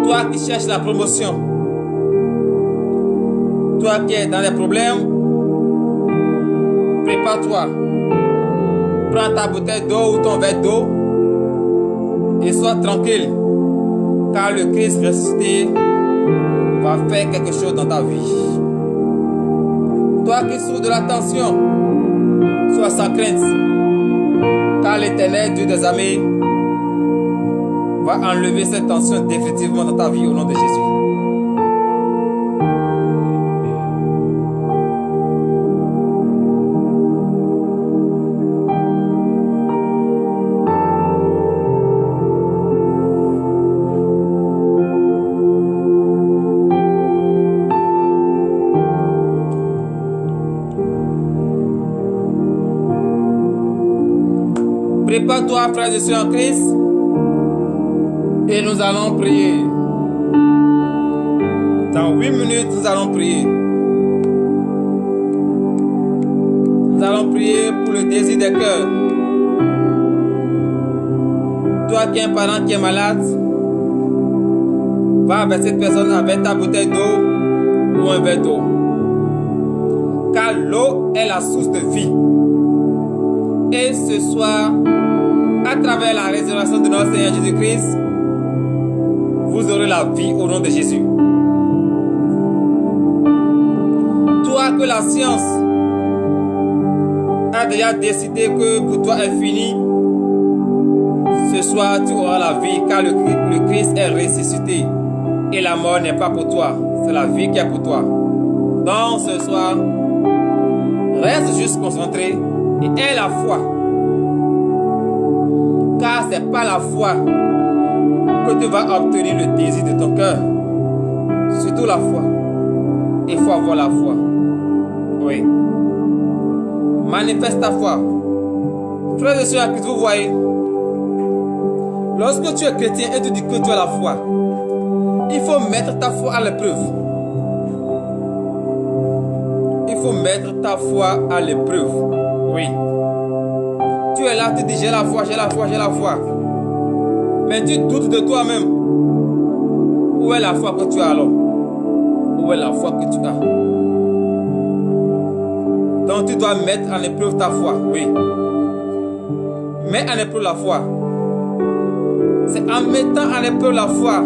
toi qui cherches la promotion, toi qui es dans les problèmes, prépare-toi. Prends ta bouteille d'eau ou ton verre d'eau et sois tranquille, car le Christ ressuscité va faire quelque chose dans ta vie. Toi qui souffres de la tension, sois sans crainte, car l'Éternel, Dieu des armées, va enlever cette tension définitivement dans ta vie au nom de Jésus. Prépare-toi, frère de Dieu en Christ, et nous allons prier. Dans 8 minutes, nous allons prier. Nous allons prier pour le désir des cœurs. Toi qui es un parent qui est malade, va vers cette personne avec ta bouteille d'eau ou un verre d'eau. Car l'eau est la source de vie. Et ce soir, à travers la résurrection de notre Seigneur Jésus-Christ, vous aurez la vie au nom de Jésus. Toi que la science a déjà décidé que pour toi est fini, ce soir tu auras la vie car le Christ est ressuscité. et la mort n'est pas pour toi. C'est la vie qui est pour toi. Donc ce soir, reste juste concentré et aie la foi. Car c'est pas la foi que tu vas obtenir le désir de ton cœur. Surtout la foi. Il faut avoir la foi. Oui. Manifeste ta foi. Frères et sœurs, vous voyez, lorsque tu es chrétien et tu dis que tu as la foi, il faut mettre ta foi à l'épreuve. Il faut mettre ta foi à l'épreuve. Oui. Tu es là, tu dis j'ai la foi, j'ai la foi, j'ai la foi. Mais tu doutes de toi-même. Où est la foi que tu as alors? Où est la foi que tu as? Donc tu dois mettre en épreuve ta foi. Oui. Mets en épreuve la foi. C'est en mettant en épreuve la foi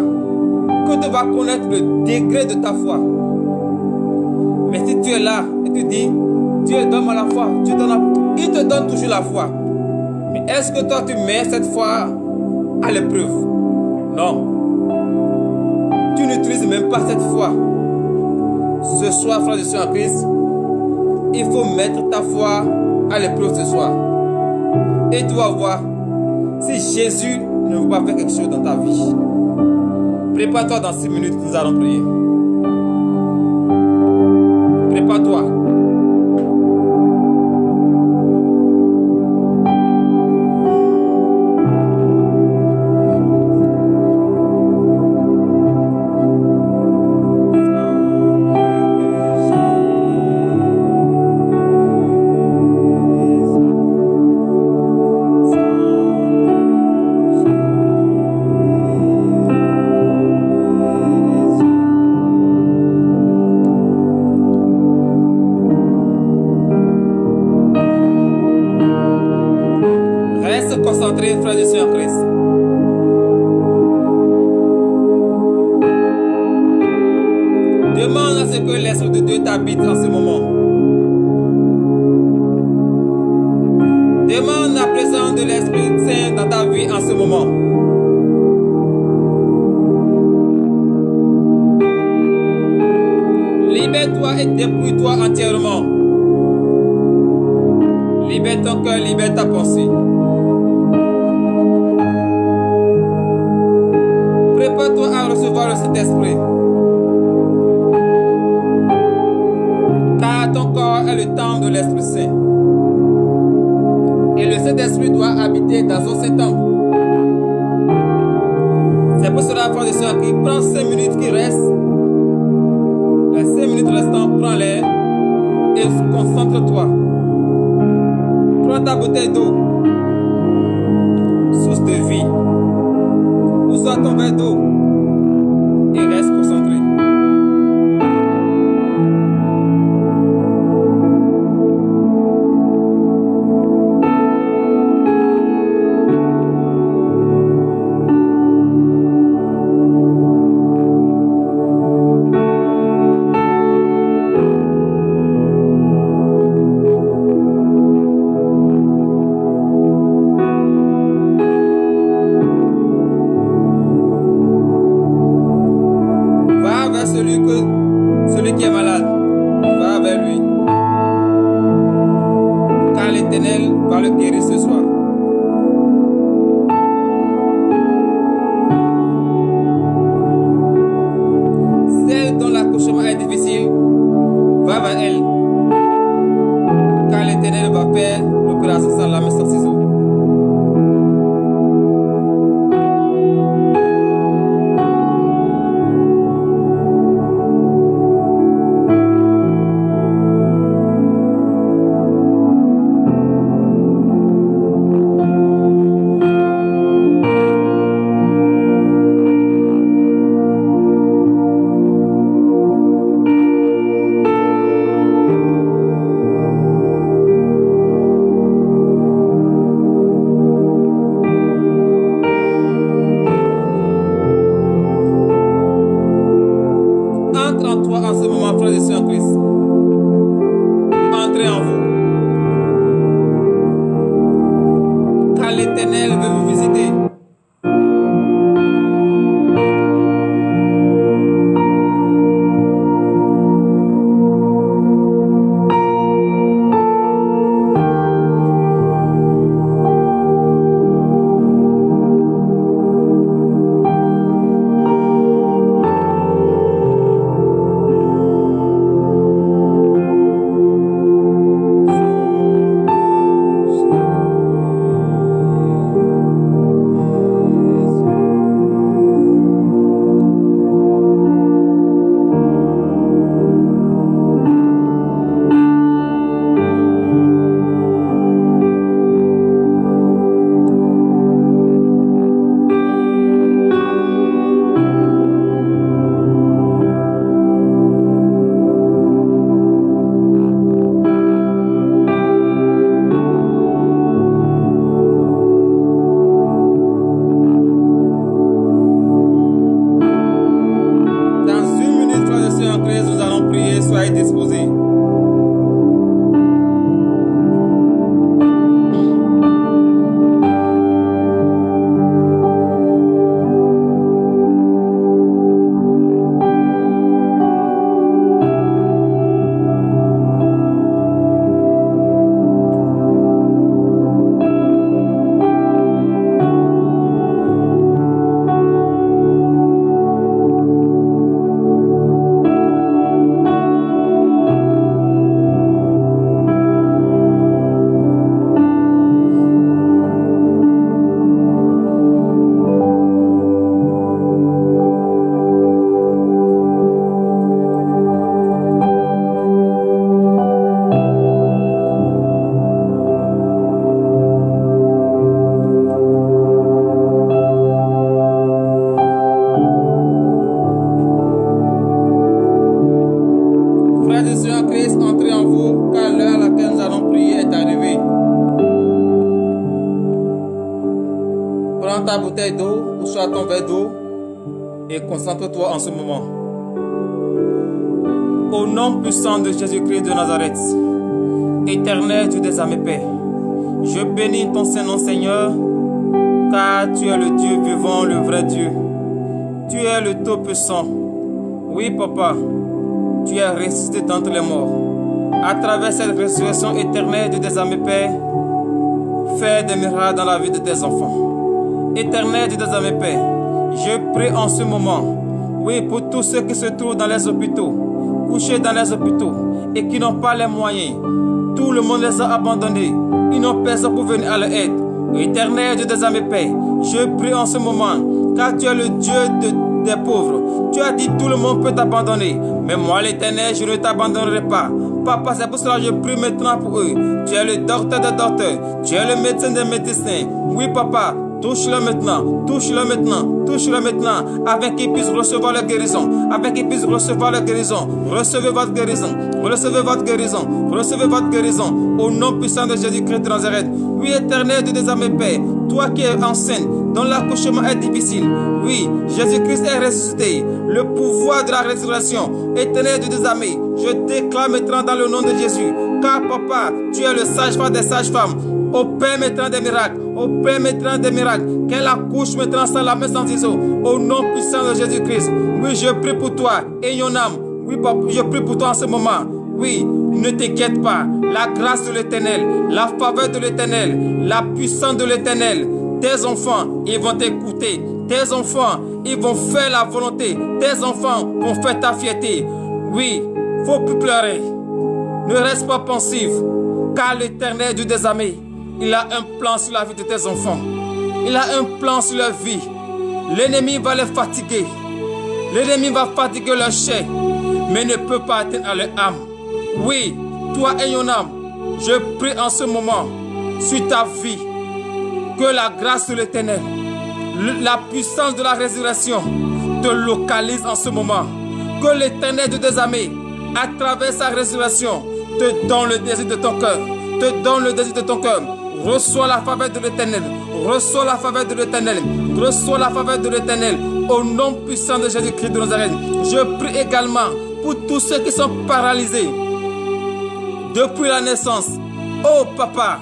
que tu vas connaître le degré de ta foi. Mais si tu es là et tu dis, Dieu donne-moi la foi, il te donne toujours la foi. Mais est-ce que toi tu mets cette foi à l'épreuve? Non. Tu n'utilises même pas cette foi. Ce soir, frère de Sœur en Christ, il faut mettre ta foi à l'épreuve ce soir. Et tu vas voir si Jésus ne veut pas faire quelque chose dans ta vie. Prépare-toi dans 6 minutes, nous allons prier. Prépare-toi. Concentré, frères et sœurs en Christ. Demande à ce que l'Esprit de Dieu t'habite en ce moment. Demande la présence de l'Esprit Saint dans ta vie en ce moment. Libère-toi et dépouille-toi entièrement. Libère ton cœur, libère ta pensée. Prépare-toi à recevoir le Saint-Esprit. Car ton corps est le temple de l'Esprit Saint. Et le Saint-Esprit doit habiter dans son Saint-Temple. C'est pour cela, frère et sœur, qui prend 5 minutes qui restent. Les 5 minutes restantes, prends-les et concentre-toi. Prends ta bouteille d'eau. Source de vie. Où soit ton verre d'eau et reste concentré. et concentre-toi en ce moment. Au nom puissant de Jésus-Christ de Nazareth, Éternel Dieu des armées, Père, je bénis ton Saint-Nom, Seigneur, car tu es le Dieu vivant, le vrai Dieu. Tu es le Tout-Puissant. Oui, Papa, tu es ressuscité d'entre les morts. À travers cette résurrection éternelle de tes armées, Père, fais des miracles dans la vie de tes enfants. Éternel de tes armées, Père, je prie en ce moment, oui, pour tous ceux qui se trouvent dans les hôpitaux, couchés dans les hôpitaux et qui n'ont pas les moyens. Tout le monde les a abandonnés. Ils n'ont personne pour venir à leur aide. Éternel Dieu des armées, Père, je prie en ce moment, car tu es le Dieu des pauvres. Tu as dit tout le monde peut t'abandonner, mais moi l'Éternel, je ne t'abandonnerai pas. Papa, c'est pour cela que je prie maintenant pour eux. Tu es le docteur des docteurs, tu es le médecin des médecins. Oui, Papa, touche-le maintenant, touche-le maintenant, touche-le maintenant, afin qu'ils puissent recevoir la guérison, afin qu'ils puissent recevoir la guérison. Recevez votre guérison, recevez votre guérison, recevez votre guérison, au nom puissant de Jésus-Christ de Nazareth. Oui, Éternel Dieu des armées, Père, toi qui es enceinte, dont l'accouchement est difficile, oui, Jésus-Christ est ressuscité, le pouvoir de la résurrection. Éternel Dieu des armées, je déclare maintenant dans le nom de Jésus, car Papa, tu es le sage-femme des sages-femmes. Au Père maintenant des miracles, au Père maintenant des miracles, qu'elle accouche maintenant sans la main sans ciseaux, au nom puissant de Jésus-Christ. Oui, je prie pour toi et ton âme. Oui, Papa, je prie pour toi en ce moment. Oui, ne t'inquiète pas. La grâce de l'Éternel, la faveur de l'Éternel, la puissance de l'Éternel. Tes enfants, ils vont t'écouter. Tes enfants, ils vont faire la volonté. Tes enfants vont faire ta fierté. Oui, faut plus pleurer. Ne reste pas pensif, car l'Éternel Dieu des armées, il a un plan sur la vie de tes enfants. Il a un plan sur leur vie. L'ennemi va les fatiguer. L'ennemi va fatiguer leur chair, mais ne peut pas atteindre à leur âme. Oui, toi et ton âme, je prie en ce moment sur ta vie que la grâce de l'Éternel, la puissance de la résurrection te localise en ce moment. Que l'Éternel de tes armées, à travers sa résurrection, te donne le désir de ton cœur. Te donne le désir de ton cœur. Reçois la faveur de l'Éternel. Reçois la faveur de l'Éternel. Reçois la faveur de l'Éternel. Au nom puissant de Jésus-Christ de Nazareth. Je prie également pour tous ceux qui sont paralysés depuis la naissance. Oh Papa,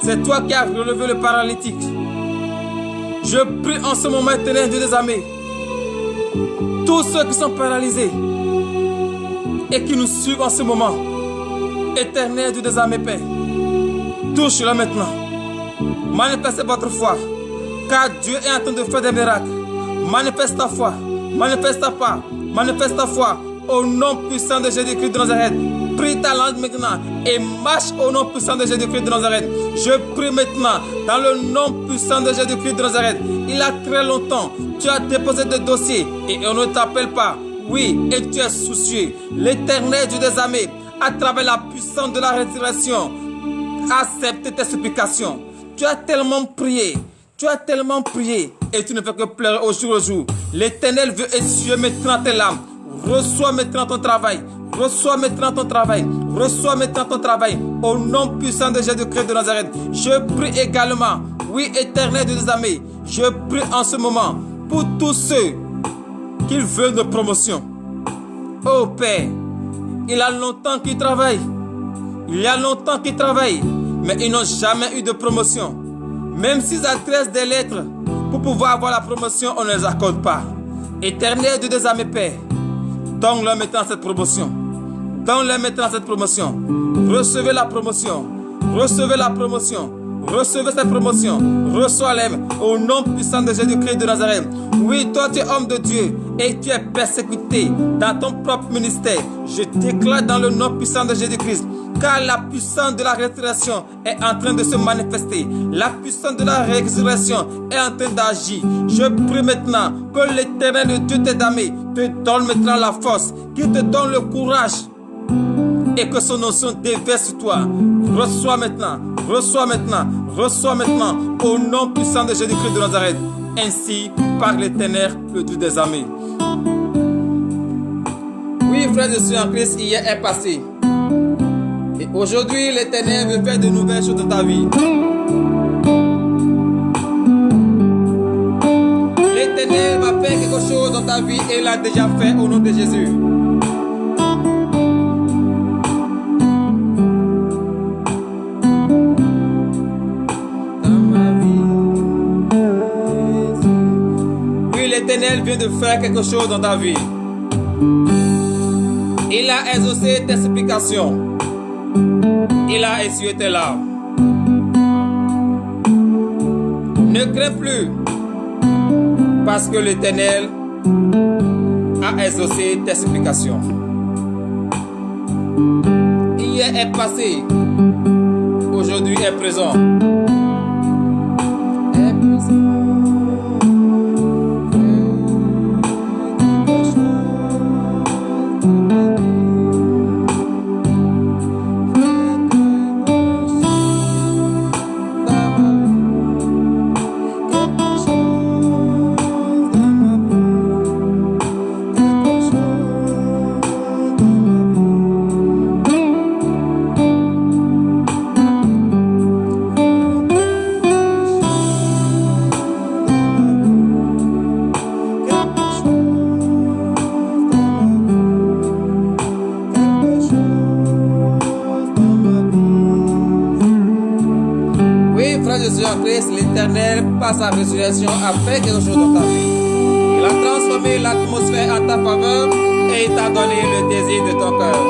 c'est toi qui as relevé le paralytique. Je prie en ce moment, Éternel Dieu des armées, tous ceux qui sont paralysés et qui nous suivent en ce moment. Éternel Dieu des armées, Père, touche-le maintenant. Manifestez votre foi, car Dieu est en train de faire des miracles. Manifeste ta foi, manifeste ta foi, manifeste ta foi. Au nom puissant de Jésus-Christ de Nazareth, prie ta langue maintenant et marche au nom puissant de Jésus-Christ de Nazareth. Je prie maintenant dans le nom puissant de Jésus-Christ de Nazareth. Il y a très longtemps, tu as déposé des dossiers et on ne t'appelle pas. Oui, et tu es soucieux. L'Éternel Dieu des armées, à travers la puissance de la résurrection, accepte tes supplications. Tu as tellement prié. Tu as tellement prié et tu ne fais que pleurer au jour au jour. L'Éternel veut essuyer maintenant tes larmes. Reçois maintenant ton travail. Reçois maintenant ton travail. Reçois maintenant ton travail. Au nom puissant de Jésus-Christ de Nazareth. Je prie également. Oui, Éternel de des armées. Je prie en ce moment pour tous ceux qui veulent de promotion. Oh Père, il y a longtemps qu'ils travaillent. Il y a longtemps qu'ils travaillent. Mais ils n'ont jamais eu de promotion. Même s'ils adressent des lettres pour pouvoir avoir la promotion, on ne les accorde pas. Éternel Dieu des armées, Père, donne-leur maintenant cette promotion. Donne-leur maintenant cette promotion. Recevez la promotion. Recevez la promotion. Recevez cette promotion. Reçois-les au nom puissant de Jésus-Christ de Nazareth. Oui, toi tu es homme de Dieu et tu es persécuté dans ton propre ministère. Je déclare dans le nom puissant de Jésus-Christ, car la puissance de la résurrection est en train de se manifester. La puissance de la résurrection est en train d'agir. Je prie maintenant que l'Éternel de Dieu tes armées te donne maintenant la force, qu'il te donne le courage et que son onction déverse sur toi. Reçois maintenant, reçois maintenant, reçois maintenant au nom puissant de Jésus-Christ de Nazareth. Ainsi par l'Éternel, le Dieu des armées. Oui, frères et sœurs en Christ, hier est passé. Et aujourd'hui, l'Éternel veut faire de nouvelles choses dans ta vie. l'Éternel va faire quelque chose dans ta vie et il l'a déjà fait au nom de Jésus. Oui, l'Éternel vient de faire quelque chose dans ta vie. Il a exaucé tes supplications. Il a essuyé tes larmes. Ne crains plus, parce que l'Éternel a exaucé tes supplications. Hier est passé, aujourd'hui est présent. L'Éternel, par sa résurrection, a fait quelque chose dans ta vie. Il a transformé l'atmosphère en ta faveur et il t'a donné le désir de ton cœur.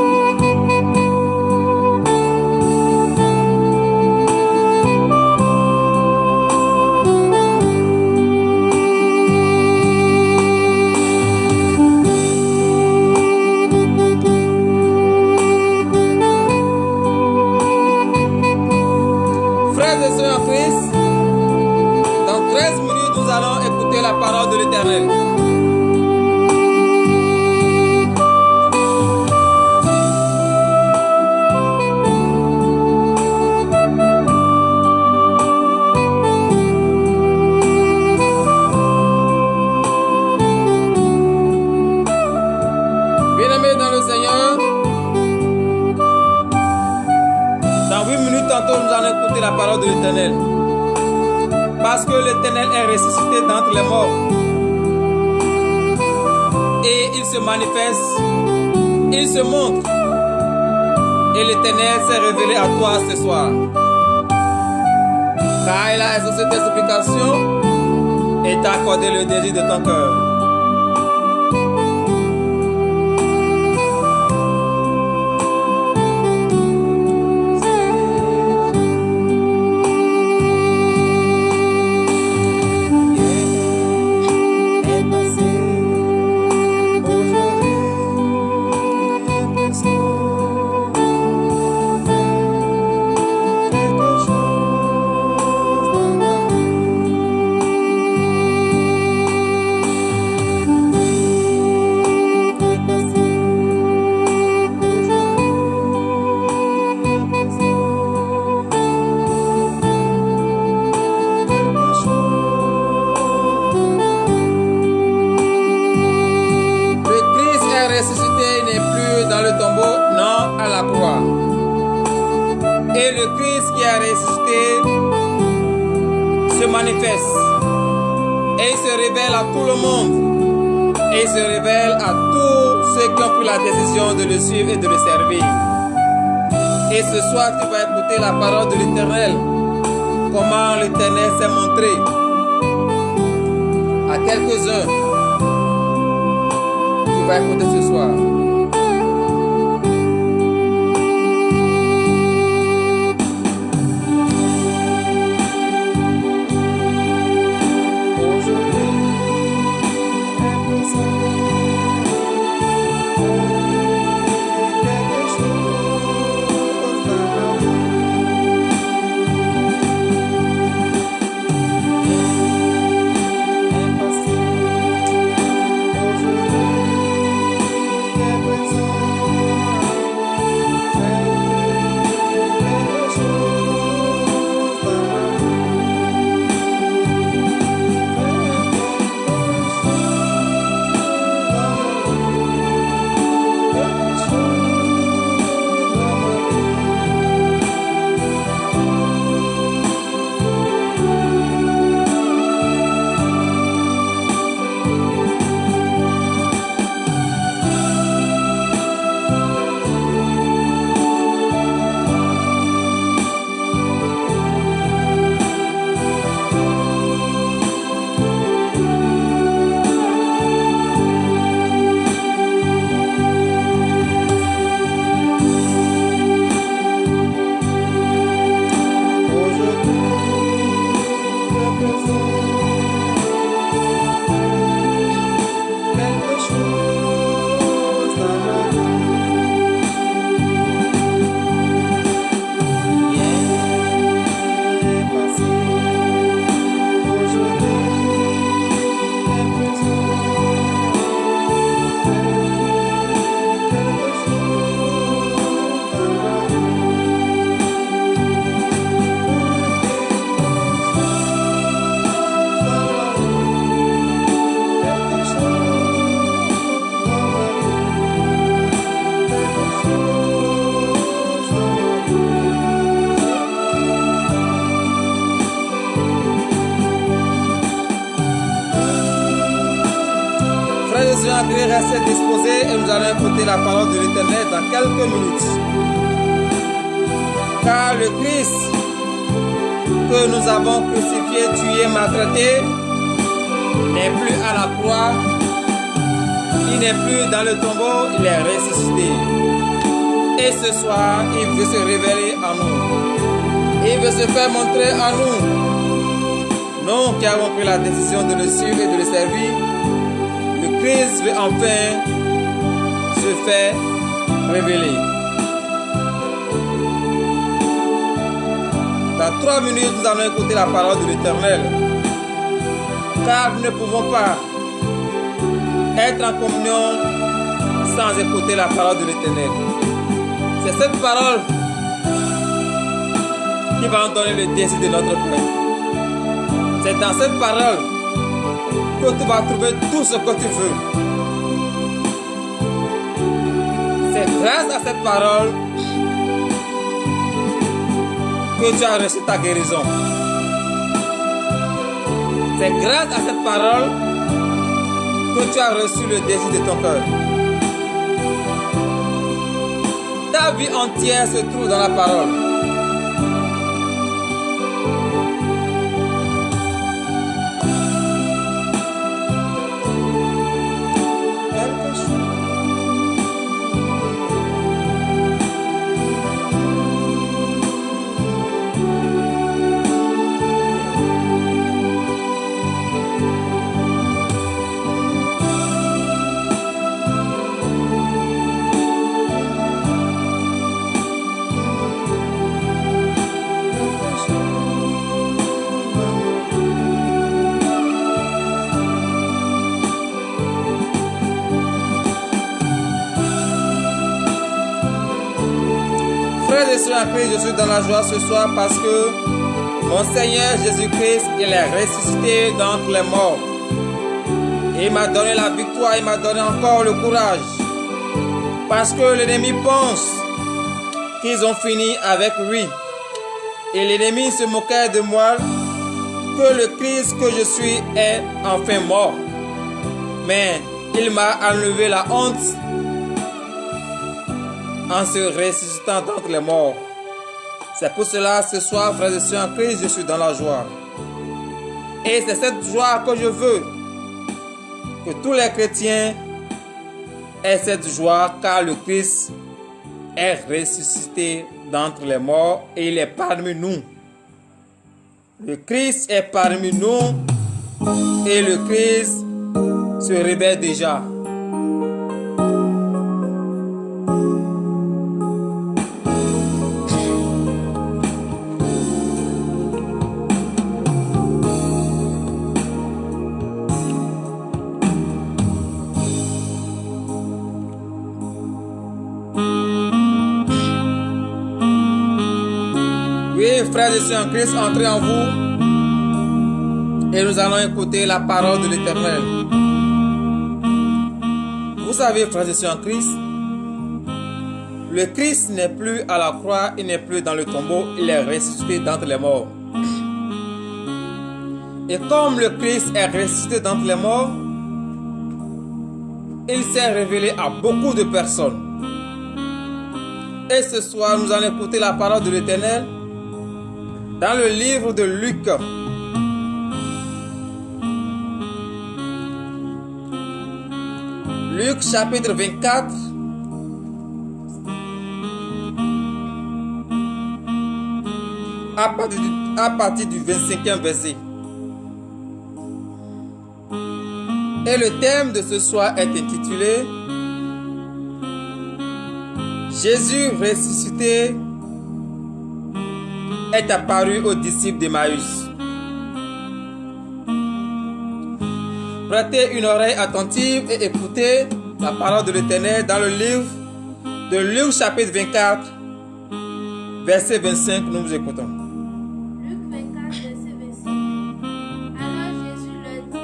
Frères et sœurs en Christ, dans 13 minutes, nous allons écouter la parole de l'Éternel. Bien-aimés dans le Seigneur, dans 8 minutes, tantôt, nous allons écouter la parole de l'Éternel. Parce que l'Éternel est ressuscité d'entre les morts. Et il se manifeste, il se montre. Et l'Éternel s'est révélé à toi ce soir. Car il a exaucé tes supplications et t'a accordé le désir de ton cœur. Et le Christ qui a ressuscité se manifeste et il se révèle à tout le monde et il se révèle à tous ceux qui ont pris la décision de le suivre et de le servir. Et ce soir tu vas écouter la parole de l'Éternel, comment l'Éternel s'est montré à quelques-uns. Tu vas écouter ce soir. Seigneur en Christ, restez disposés et nous allons écouter la parole de l'Éternel dans quelques minutes. Car le Christ que nous avons crucifié, tué, maltraité, n'est plus à la croix, il n'est plus dans le tombeau, il est ressuscité. Et ce soir, il veut se révéler en nous. Il veut se faire montrer en nous. Nous qui avons pris la décision de le suivre et de le servir, le Christ veut enfin se faire révéler. Dans 3 minutes, nous allons écouter la parole de l'Éternel. Car nous ne pouvons pas être en communion sans écouter la parole de l'Éternel. C'est cette parole qui va nous donner le désir de notre cœur. C'est dans cette parole que tu vas trouver tout ce que tu veux. C'est grâce à cette parole que tu as reçu ta guérison. C'est grâce à cette parole que tu as reçu le désir de ton cœur. Ta vie entière se trouve dans la parole. Frères et sœurs en Christ, je suis dans la joie ce soir parce que mon Seigneur Jésus-Christ, il est ressuscité d'entre les morts. Et il m'a donné la victoire, il m'a donné encore le courage. Parce que l'ennemi pense qu'ils ont fini avec lui. Et l'ennemi se moquait de moi que le Christ que je suis est enfin mort. Mais il m'a enlevé la honte en se ressuscitant d'entre les morts. C'est pour cela, ce soir, frères et sœurs en Christ, je suis dans la joie. Et c'est cette joie que je veux que tous les chrétiens aient cette joie, car le Christ est ressuscité d'entre les morts et il est parmi nous. Le Christ est parmi nous et le Christ se révèle déjà. Oui, frères et sœurs en Christ, entrez en vous et nous allons écouter la parole de l'Éternel. Vous savez, frères et sœurs en Christ, le Christ n'est plus à la croix, il n'est plus dans le tombeau, il est ressuscité d'entre les morts. Et comme le Christ est ressuscité d'entre les morts, il s'est révélé à beaucoup de personnes. Et ce soir, nous allons écouter la parole de l'Éternel dans le livre de Luc. Luc chapitre 24. À partir du 25e verset. Et le thème de ce soir est intitulé Jésus ressuscité est apparu aux disciples d'Emmaüs. Prêtez une oreille attentive et écoutez la parole de l'Éternel dans le livre de Luc chapitre 24, verset 25, nous vous écoutons. Luc 24, verset 25. Alors Jésus leur dit,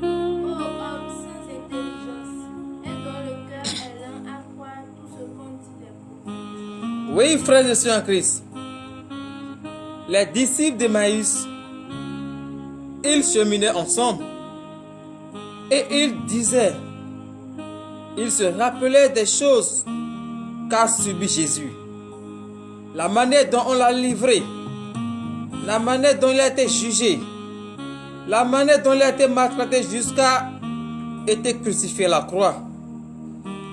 ô homme sans intelligence, et dont le cœur est lent à croire tout ce qu'on dit des prophètes. Oui, frères et sœurs en Christ, les disciples d'Emmaüs, ils cheminaient ensemble et ils disaient Ils se rappelaient des choses qu'a subi Jésus. La manière dont on l'a livré. La manière dont il a été jugé. La manière dont il a été maltraité jusqu'à être crucifié à la croix.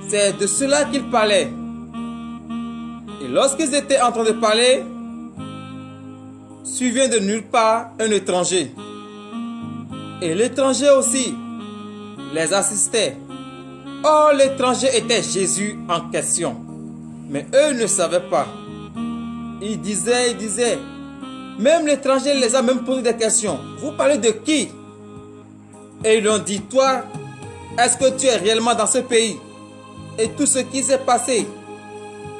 C'est de cela qu'ils parlaient. Et lorsqu'ils étaient en train de parler, survient de nulle part un étranger. Et l'étranger aussi les assistait. Or, l'étranger était Jésus en question. Mais eux ne savaient pas. Ils disaient. Même l'étranger les a même posé des questions. Vous parlez de qui? Et ils lui ont dit, toi, est-ce que tu es réellement dans ce pays? Et tout ce qui s'est passé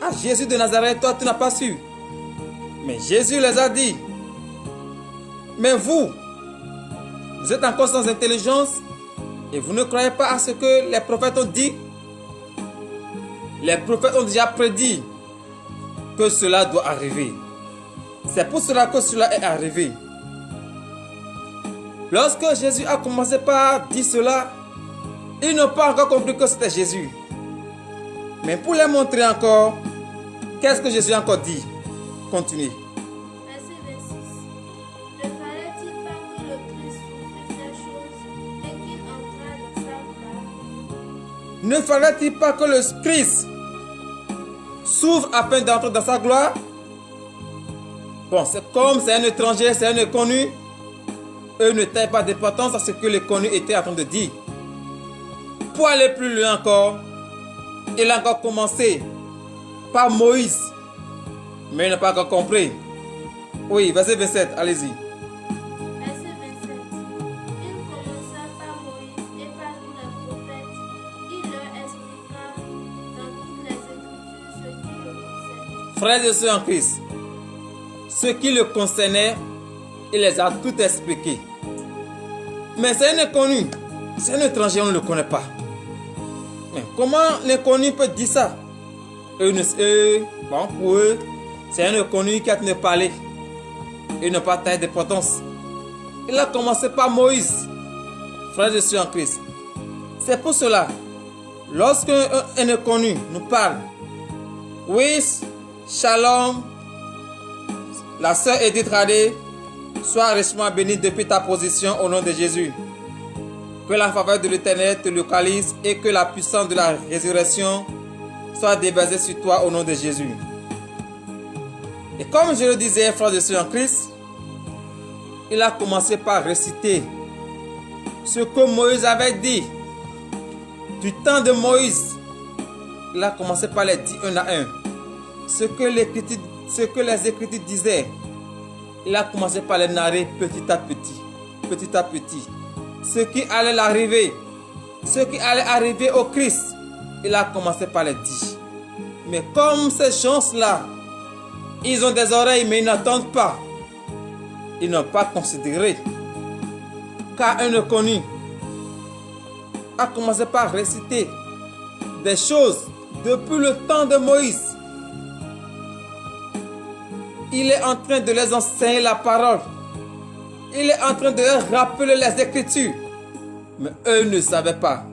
à Jésus de Nazareth, toi, tu n'as pas su. Mais Jésus les a dit, mais vous êtes encore sans intelligence et vous ne croyez pas à ce que les prophètes ont dit? Les prophètes ont déjà prédit que cela doit arriver. C'est pour cela que cela est arrivé. Lorsque Jésus a commencé par dire cela, ils n'ont pas encore compris que c'était Jésus. Mais pour les montrer encore, qu'est-ce que Jésus a encore dit? Continuez. Verset 26. Ne fallait-il pas que le Christ souffre ces choses et qu'il entrât dans sa gloire? Ne fallait-il pas que le Christ s'ouvre afin d'entrer dans sa gloire? Bon, c'est comme c'est un étranger, c'est un inconnu. Eux ne taillent pas d'importance à ce que l'inconnu était en train de dire. Pour aller plus loin encore, il a encore commencé par Moïse. Mais il n'a pas encore compris. Oui, verset 27, allez-y. Verset 27. Il commença par Moïse et par tous les prophètes. Il leur expliqua dans toutes les Écritures ce qui le concernait. Frères et sœurs en Christ, ce qui le concernait, il les a tout expliqués. Mais c'est un inconnu. C'est un étranger, on ne le connaît pas. Mais comment l'inconnu peut dire ça? Bon, pour eux, c'est un inconnu qui a tenu parler. Ils n'ont pas taille d'importance. Il a commencé par Moïse. Frères et sœurs en Christ. C'est pour cela, lorsqu'un inconnu nous parle, oui, shalom, la sœur Edith Radé, sois richement bénie depuis ta position au nom de Jésus. Que la faveur de l'Éternel te localise et que la puissance de la résurrection soit déversée sur toi au nom de Jésus. Et comme je le disais, frères et sœurs en Christ, il a commencé par réciter ce que Moïse avait dit. Du temps de Moïse, il a commencé par les dire un à un. Ce que les Écritures disaient, il a commencé par les narrer petit à petit. Ce qui allait arriver, ce qui allait arriver au Christ, il a commencé par les dire. Mais comme ces gens-là, ils ont des oreilles mais ils n'entendent pas, ils n'ont pas considéré. Car un inconnu a commencé par réciter des choses depuis le temps de Moïse. Il est en train de les enseigner la parole. Il est en train de leur rappeler les Écritures. Mais eux ne savaient pas.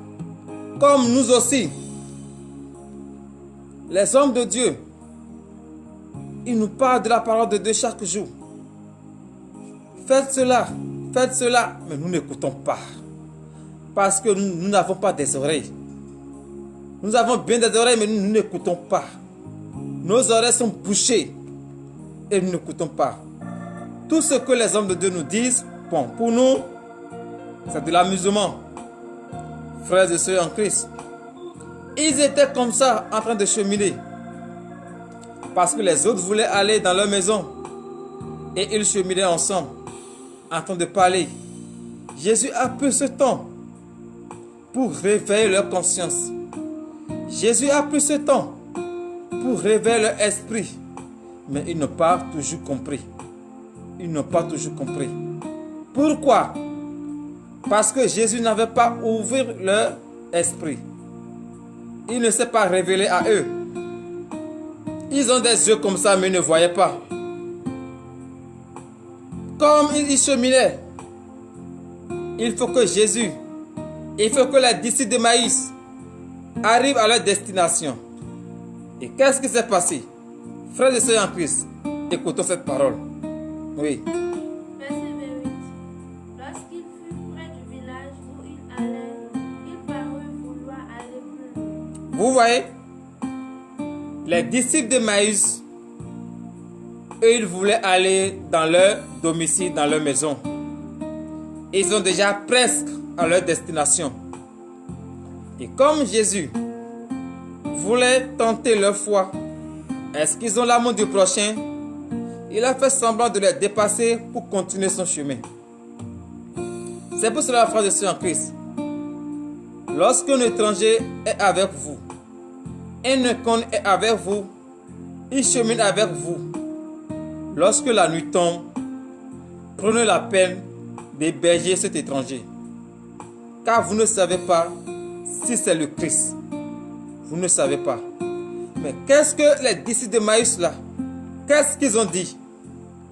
Comme nous aussi. Les hommes de Dieu, ils nous parlent de la parole de Dieu chaque jour. Faites cela, mais nous n'écoutons pas. Parce que nous n'avons pas des oreilles. Nous avons bien des oreilles, mais nous n'écoutons pas. Nos oreilles sont bouchées et nous n'écoutons pas. Tout ce que les hommes de Dieu nous disent, bon, pour nous, c'est de l'amusement. Frères et sœurs en Christ, ils étaient comme ça en train de cheminer. Parce que les autres voulaient aller dans leur maison. Et ils cheminaient ensemble, en train de parler. Jésus a pris ce temps pour réveiller leur conscience. Jésus a pris ce temps pour réveiller leur esprit. Mais ils n'ont pas toujours compris. Ils n'ont pas toujours compris. Pourquoi? Parce que Jésus n'avait pas ouvert leur esprit. Il ne s'est pas révélé à eux. Ils ont des yeux comme ça, mais ils ne voyaient pas. Comme ils y cheminaient, il faut que Jésus, il faut que les disciples de Maïs arrivent à leur destination. Et qu'est-ce qui s'est passé? Frères et sœurs en Christ, écoutons cette parole. Oui. Verset 28. Lorsqu'il fut près du village où il allait, il parut vouloir aller plus loin. Vous voyez, les disciples de Maïs, eux, ils voulaient aller dans leur domicile, dans leur maison. Ils sont déjà presque à leur destination. Et comme Jésus voulait tenter leur foi, est-ce qu'ils ont l'amour du prochain? Il a fait semblant de les dépasser pour continuer son chemin. C'est pour cela, frères et sœurs en Christ, lorsqu'un étranger est avec vous, un inconnu est avec vous, il chemine avec vous. Lorsque la nuit tombe, prenez la peine d'héberger cet étranger. Car vous ne savez pas si c'est le Christ. Vous ne savez pas. Mais qu'est-ce que les disciples de Maïs là, qu'est-ce qu'ils ont dit?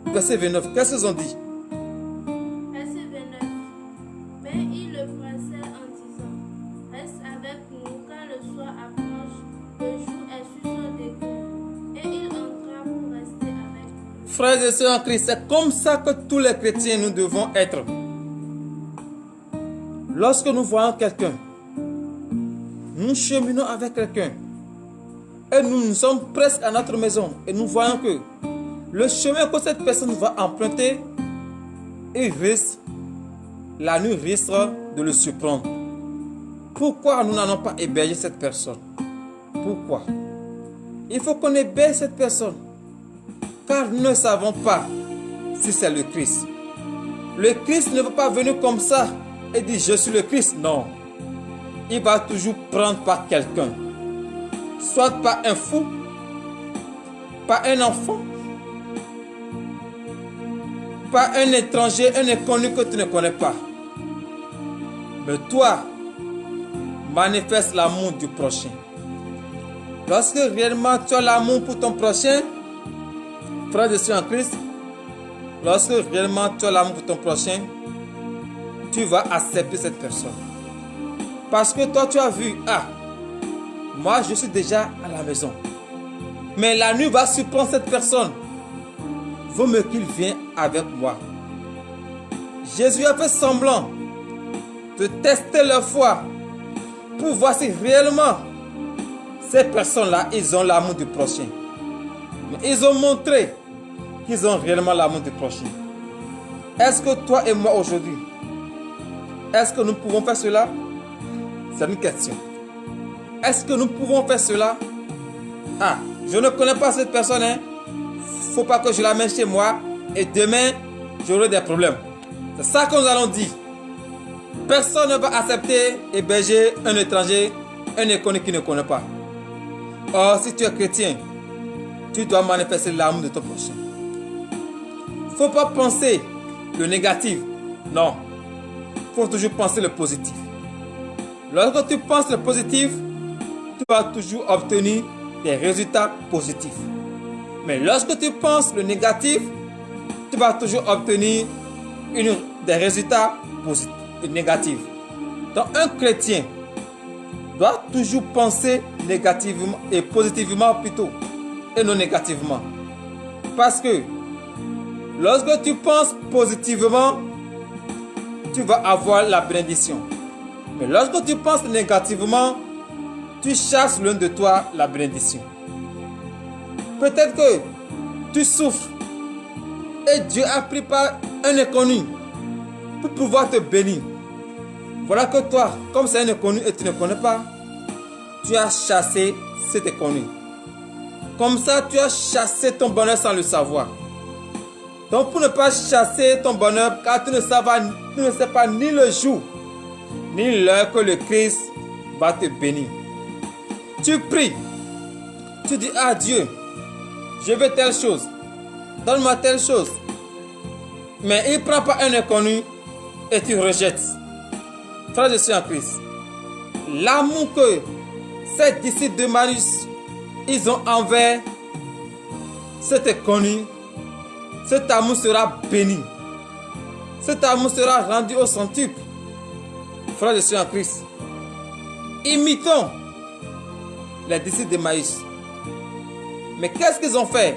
Verset 29, qu'est-ce qu'ils ont dit? Verset 29. Mais il le pressait en disant, reste avec nous car le soir approche, le jour est sur son déclin. Et il entra pour rester avec nous. Frères et sœurs en Christ, c'est comme ça que tous les chrétiens nous devons être. Lorsque nous voyons quelqu'un, nous cheminons avec quelqu'un et nous sommes presque à notre maison et nous voyons que le chemin que cette personne va emprunter, la nuit risque de le surprendre. Pourquoi nous n'allons pas héberger cette personne? Pourquoi? Il faut qu'on héberge cette personne car nous ne savons pas si c'est le Christ. Le Christ ne va pas venir comme ça et dire je suis le Christ. Non. Il va toujours prendre par quelqu'un. Soit par un fou, par un enfant, par un étranger, un inconnu que tu ne connais pas. Mais toi, manifeste l'amour du prochain. Lorsque réellement tu as l'amour pour ton prochain, frère et sœur en Christ, lorsque réellement tu as l'amour pour ton prochain, tu vas accepter cette personne. Parce que toi tu as vu, moi je suis déjà à la maison. Mais la nuit va surprendre cette personne. Vaut mieux qu'il vienne avec moi. Jésus a fait semblant de tester leur foi pour voir si réellement ces personnes-là, ils ont l'amour du prochain. Mais ils ont montré qu'ils ont réellement l'amour du prochain. Est-ce que toi et moi aujourd'hui, est-ce que nous pouvons faire cela? C'est une question. Est-ce que nous pouvons faire cela? Je ne connais pas cette personne. Faut pas que je la mette chez moi et demain, j'aurai des problèmes. C'est ça que nous allons dire. Personne ne va accepter héberger un étranger, un inconnu qui ne connaît pas. Or, si tu es chrétien, tu dois manifester l'amour de ton prochain. Faut pas penser le négatif. Non. Faut toujours penser le positif. Lorsque tu penses le positif, tu vas toujours obtenir des résultats positifs. Mais lorsque tu penses le négatif, tu vas toujours obtenir des résultats négatifs. Donc un chrétien doit toujours penser négativement et positivement plutôt, et non négativement. Parce que lorsque tu penses positivement, tu vas avoir la bénédiction. Mais lorsque tu penses négativement, tu chasses loin de toi la bénédiction. Peut-être que tu souffres et Dieu a pris par un inconnu pour pouvoir te bénir. Voilà que toi, comme c'est un inconnu et tu ne connais pas, tu as chassé cet inconnu. Comme ça, tu as chassé ton bonheur sans le savoir. Donc pour ne pas chasser ton bonheur, car tu ne sais pas ni le jour, ni l'heure que le Christ va te bénir. Tu pries, tu dis à Dieu, je veux telle chose, donne-moi telle chose. Mais il ne prend pas un inconnu et tu rejettes. Frère, je suis en Christ. L'amour que ces disciples de Maïs, ils ont envers cet inconnu, cet amour sera béni. Cet amour sera rendu au centuple. Frère, je suis en Christ. Imitons les disciples d'Emmaüs. Mais qu'est-ce qu'ils ont fait?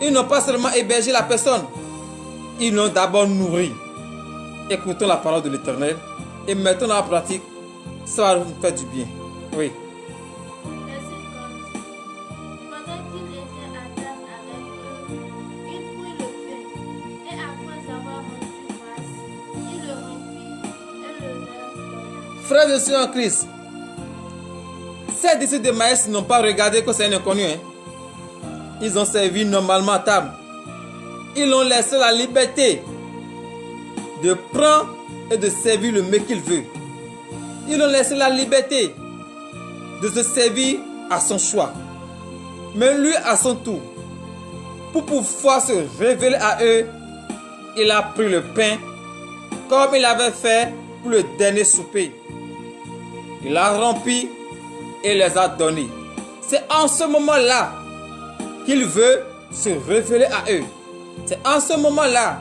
Ils n'ont pas seulement hébergé la personne, ils l'ont d'abord nourri. Écoutons la parole de l'Éternel et mettons en pratique, ça va nous faire du bien. Oui. Verset 15. Pendant qu'il était à table avec eux, il prit le pain, et après avoir rendu grâce, il le rompit et le leur donna. Frères et sœurs en Christ, ces disciples de Maïs n'ont pas regardé que c'est un inconnu. Ils ont servi normalement à table. Ils ont laissé la liberté de prendre et de servir le mec qu'il veut. Ils ont laissé la liberté de se servir à son choix. Mais lui, à son tour, pour pouvoir se révéler à eux, il a pris le pain comme il avait fait pour le dernier souper. Il a rempli et les a donnés. C'est en ce moment-là qu'il veut se révéler à eux. C'est en ce moment-là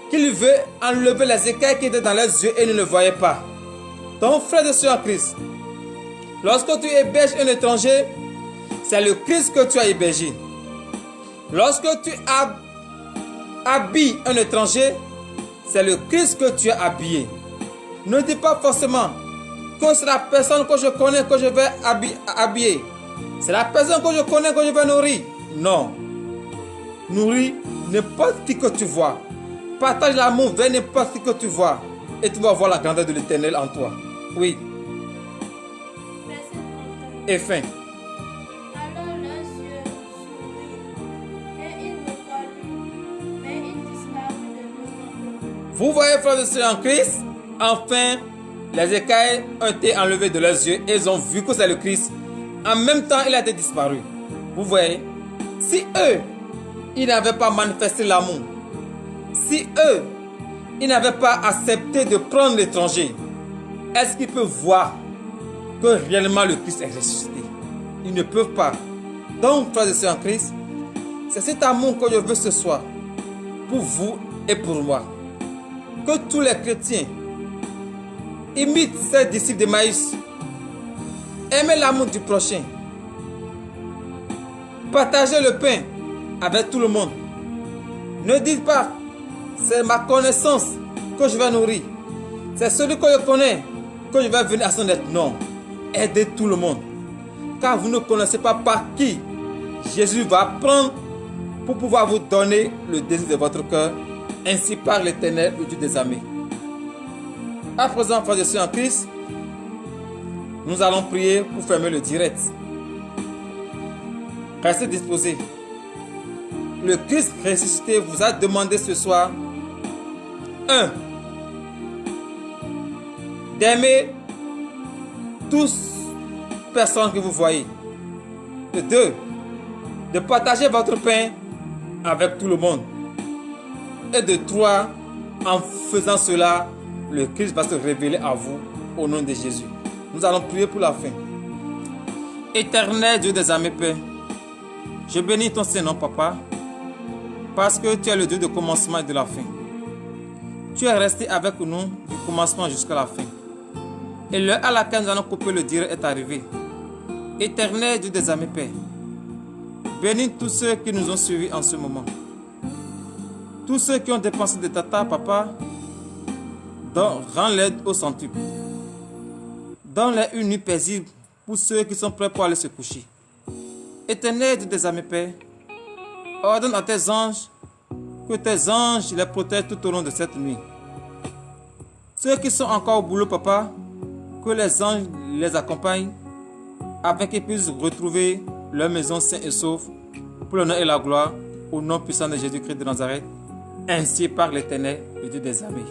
qu'il veut enlever les écailles qui étaient dans leurs yeux et ne le voyaient pas. Donc, frère et sœur en Christ, lorsque tu héberges un étranger, c'est le Christ que tu as hébergé. Lorsque tu habilles un étranger, c'est le Christ que tu as habillé. Ne dis pas forcément que c'est la personne que je connais que je vais habiller. C'est la personne que je connais que je vais nourrir. Non. Nourris n'importe qui que tu vois. Partage l'amour vers n'importe qui que tu vois. Et tu vas voir la grandeur de l'Éternel en toi. Oui. Verset 31. Et fin. Alors leurs yeux s'ouvrirent, et ils le connurent, mais ils disparurent de leur. Vous voyez, frères et sœurs en Christ, enfin, les écailles ont été enlevées de leurs yeux et ils ont vu que c'est le Christ. En même temps, il a été disparu. Vous voyez, si eux, ils n'avaient pas manifesté l'amour, si eux, ils n'avaient pas accepté de prendre l'étranger, est-ce qu'ils peuvent voir que réellement le Christ est ressuscité? Ils ne peuvent pas. Donc, frères et sœurs en Christ, c'est cet amour que je veux ce soir, pour vous et pour moi. Que tous les chrétiens imitent ces disciples de Maïs. Aimez l'amour du prochain. Partagez le pain avec tout le monde. Ne dites pas, c'est ma connaissance que je vais nourrir. C'est celui que je connais que je vais venir à son aide. Non. Aidez tout le monde. Car vous ne connaissez pas par qui Jésus va prendre pour pouvoir vous donner le désir de votre cœur. Ainsi par l'Éternel, le Dieu des armées. À présent, frères et sœurs en Christ, nous allons prier pour fermer le direct. Restez disposés. Le Christ ressuscité vous a demandé ce soir 1. D'aimer tous personnes que vous voyez. 2. De partager votre pain avec tout le monde. Et de 3. En faisant cela, le Christ va se révéler à vous au nom de Jésus. Nous allons prier pour la fin. Éternel Dieu des armées, Père, je bénis ton Saint-Nom, Papa, parce que tu es le Dieu de commencement et de la fin. Tu es resté avec nous du commencement jusqu'à la fin. Et l'heure à laquelle nous allons couper le direct est arrivée. Éternel Dieu des armées, Père, bénis tous ceux qui nous ont suivis en ce moment. Tous ceux qui ont dépensé de ta part, Papa, rends-les au centuple. Donne-les une nuit paisible pour ceux qui sont prêts pour aller se coucher. Éternel Dieu des armées, Père, ordonne à tes anges que tes anges les protègent tout au long de cette nuit. Ceux qui sont encore au boulot, Papa, que les anges les accompagnent afin qu'ils puissent retrouver leur maison sain et sauf pour l'honneur et la gloire au nom puissant de Jésus-Christ de Nazareth, ainsi par l'Éternel, le Dieu des armées.